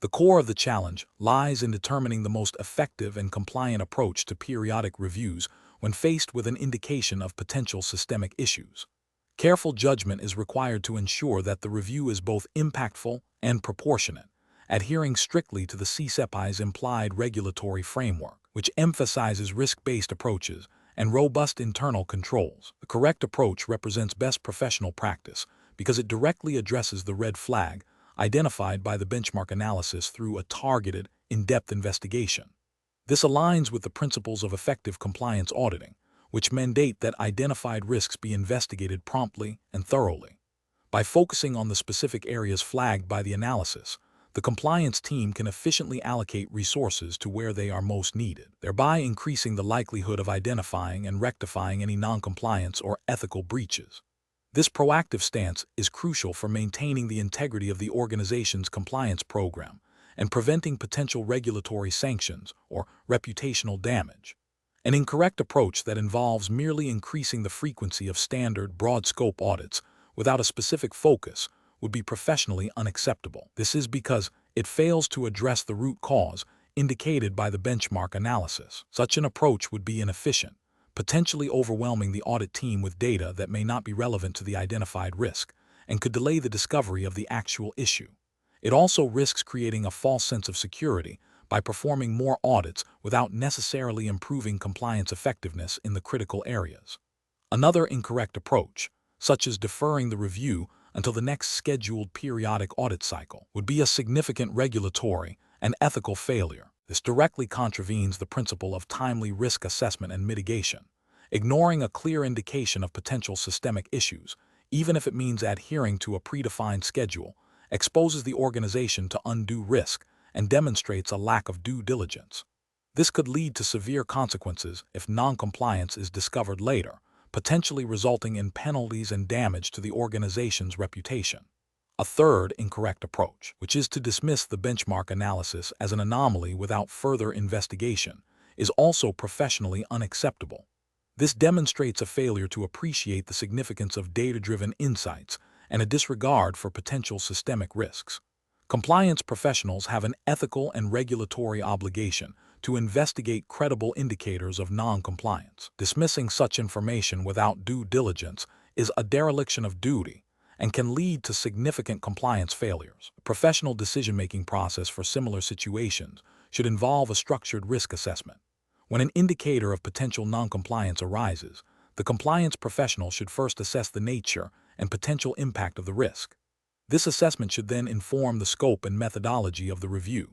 Speaker 1: The core of the challenge lies in determining the most effective and compliant approach to periodic reviews when faced with an indication of potential systemic issues. Careful judgment is required to ensure that the review is both impactful and proportionate, adhering strictly to the CCEP's implied regulatory framework, which emphasizes risk-based approaches and robust internal controls. The correct approach represents best professional practice because it directly addresses the red flag identified by the benchmark analysis through a targeted, in-depth investigation. This aligns with the principles of effective compliance auditing, which mandate that identified risks be investigated promptly and thoroughly. By focusing on the specific areas flagged by the analysis, the compliance team can efficiently allocate resources to where they are most needed, thereby increasing the likelihood of identifying and rectifying any noncompliance or ethical breaches. This proactive stance is crucial for maintaining the integrity of the organization's compliance program and preventing potential regulatory sanctions or reputational damage. An incorrect approach that involves merely increasing the frequency of standard, broad-scope audits without a specific focus would be professionally unacceptable. This is because it fails to address the root cause indicated by the benchmark analysis. Such an approach would be inefficient, potentially overwhelming the audit team with data that may not be relevant to the identified risk and could delay the discovery of the actual issue. It also risks creating a false sense of security by performing more audits without necessarily improving compliance effectiveness in the critical areas. Another incorrect approach, such as deferring the review until the next scheduled periodic audit cycle, would be a significant regulatory and ethical failure. This directly contravenes the principle of timely risk assessment and mitigation. Ignoring a clear indication of potential systemic issues, even if it means adhering to a predefined schedule, exposes the organization to undue risk and demonstrates a lack of due diligence. This could lead to severe consequences if noncompliance is discovered later, potentially resulting in penalties and damage to the organization's reputation. A third incorrect approach, which is to dismiss the benchmark analysis as an anomaly without further investigation, is also professionally unacceptable. This demonstrates a failure to appreciate the significance of data-driven insights and a disregard for potential systemic risks. Compliance professionals have an ethical and regulatory obligation to investigate credible indicators of non-compliance. Dismissing such information without due diligence is a dereliction of duty and can lead to significant compliance failures. A professional decision-making process for similar situations should involve a structured risk assessment. When an indicator of potential non-compliance arises, the compliance professional should first assess the nature and potential impact of the risk. This assessment should then inform the scope and methodology of the review.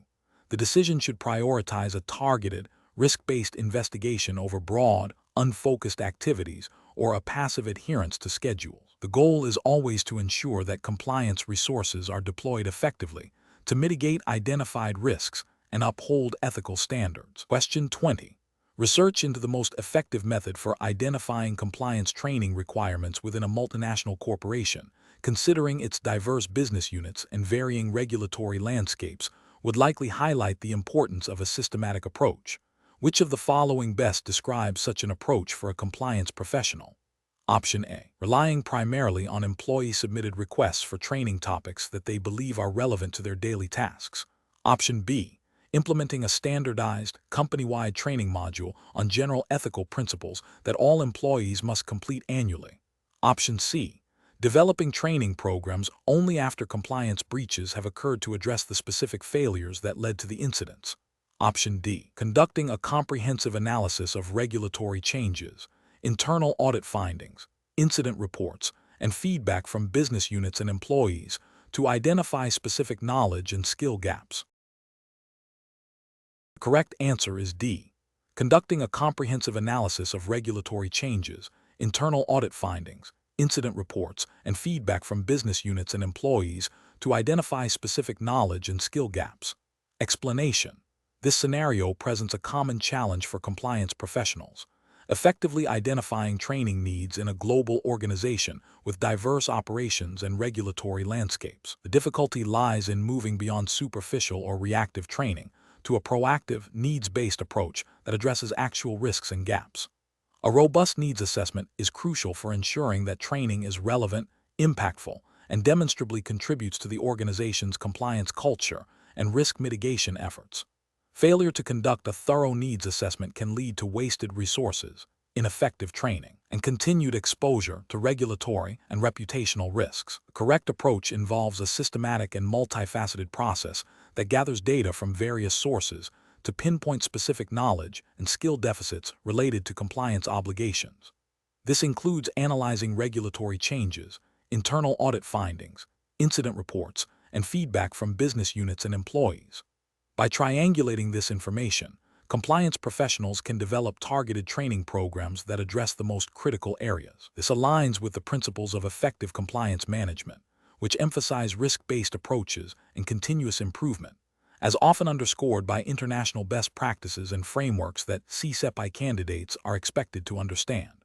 Speaker 1: The decision should prioritize a targeted, risk-based investigation over broad, unfocused activities or a passive adherence to schedules. The goal is always to ensure that compliance resources are deployed effectively to mitigate identified risks and uphold ethical standards. Question 20. Research into the most effective method for identifying compliance training requirements within a multinational corporation, considering its diverse business units and varying regulatory landscapes, would likely highlight the importance of a systematic approach. Which of the following best describes such an approach for a compliance professional? Option A. Relying primarily on employee-submitted requests for training topics that they believe are relevant to their daily tasks. Option B. Implementing a standardized, company-wide training module on general ethical principles that all employees must complete annually. Option C. Developing training programs only after compliance breaches have occurred to address the specific failures that led to the incidents. Option D. Conducting a comprehensive analysis of regulatory changes, internal audit findings, incident reports, and feedback from business units and employees to identify specific knowledge and skill gaps. The correct answer is D. Conducting a comprehensive analysis of regulatory changes, internal audit findings, incident reports, and feedback from business units and employees to identify specific knowledge and skill gaps. Explanation. This scenario presents a common challenge for compliance professionals, effectively identifying training needs in a global organization with diverse operations and regulatory landscapes. The difficulty lies in moving beyond superficial or reactive training to a proactive, needs-based approach that addresses actual risks and gaps. A robust needs assessment is crucial for ensuring that training is relevant, impactful, and demonstrably contributes to the organization's compliance culture and risk mitigation efforts. Failure to conduct a thorough needs assessment can lead to wasted resources, ineffective training, and continued exposure to regulatory and reputational risks. A correct approach involves a systematic and multifaceted process that gathers data from various sources to pinpoint specific knowledge and skill deficits related to compliance obligations. This includes analyzing regulatory changes, internal audit findings, incident reports, and feedback from business units and employees. By triangulating this information, compliance professionals can develop targeted training programs that address the most critical areas. This aligns with the principles of effective compliance management, which emphasize risk-based approaches and continuous improvement, as often underscored by international best practices and frameworks that CCEP candidates are expected to understand.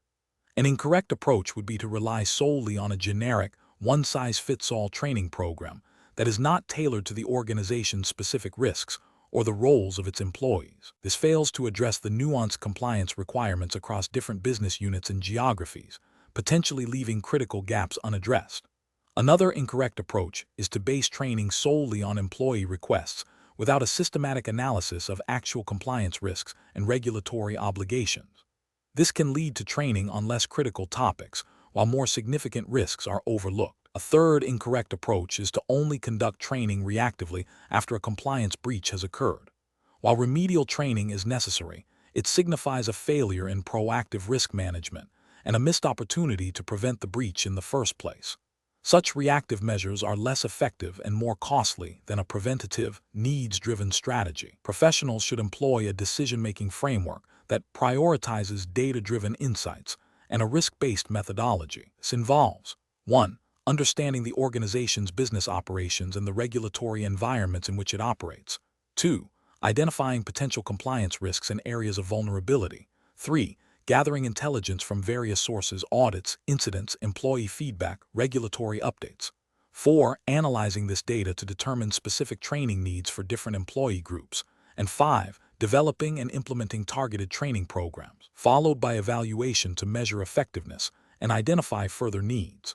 Speaker 1: An incorrect approach would be to rely solely on a generic, one-size-fits-all training program that is not tailored to the organization's specific risks or the roles of its employees. This fails to address the nuanced compliance requirements across different business units and geographies, potentially leaving critical gaps unaddressed. Another incorrect approach is to base training solely on employee requests without a systematic analysis of actual compliance risks and regulatory obligations. This can lead to training on less critical topics, while more significant risks are overlooked. A third incorrect approach is to only conduct training reactively after a compliance breach has occurred. While remedial training is necessary, it signifies a failure in proactive risk management and a missed opportunity to prevent the breach in the first place. Such reactive measures are less effective and more costly than a preventative, needs-driven strategy. Professionals should employ a decision-making framework that prioritizes data-driven insights and a risk-based methodology. This involves 1. Understanding the organization's business operations and the regulatory environments in which it operates. 2. Identifying potential compliance risks and areas of vulnerability. 3. Gathering intelligence from various sources, audits, incidents, employee feedback, regulatory updates. 4. Analyzing this data to determine specific training needs for different employee groups. And 5. Developing and implementing targeted training programs, followed by evaluation to measure effectiveness and identify further needs.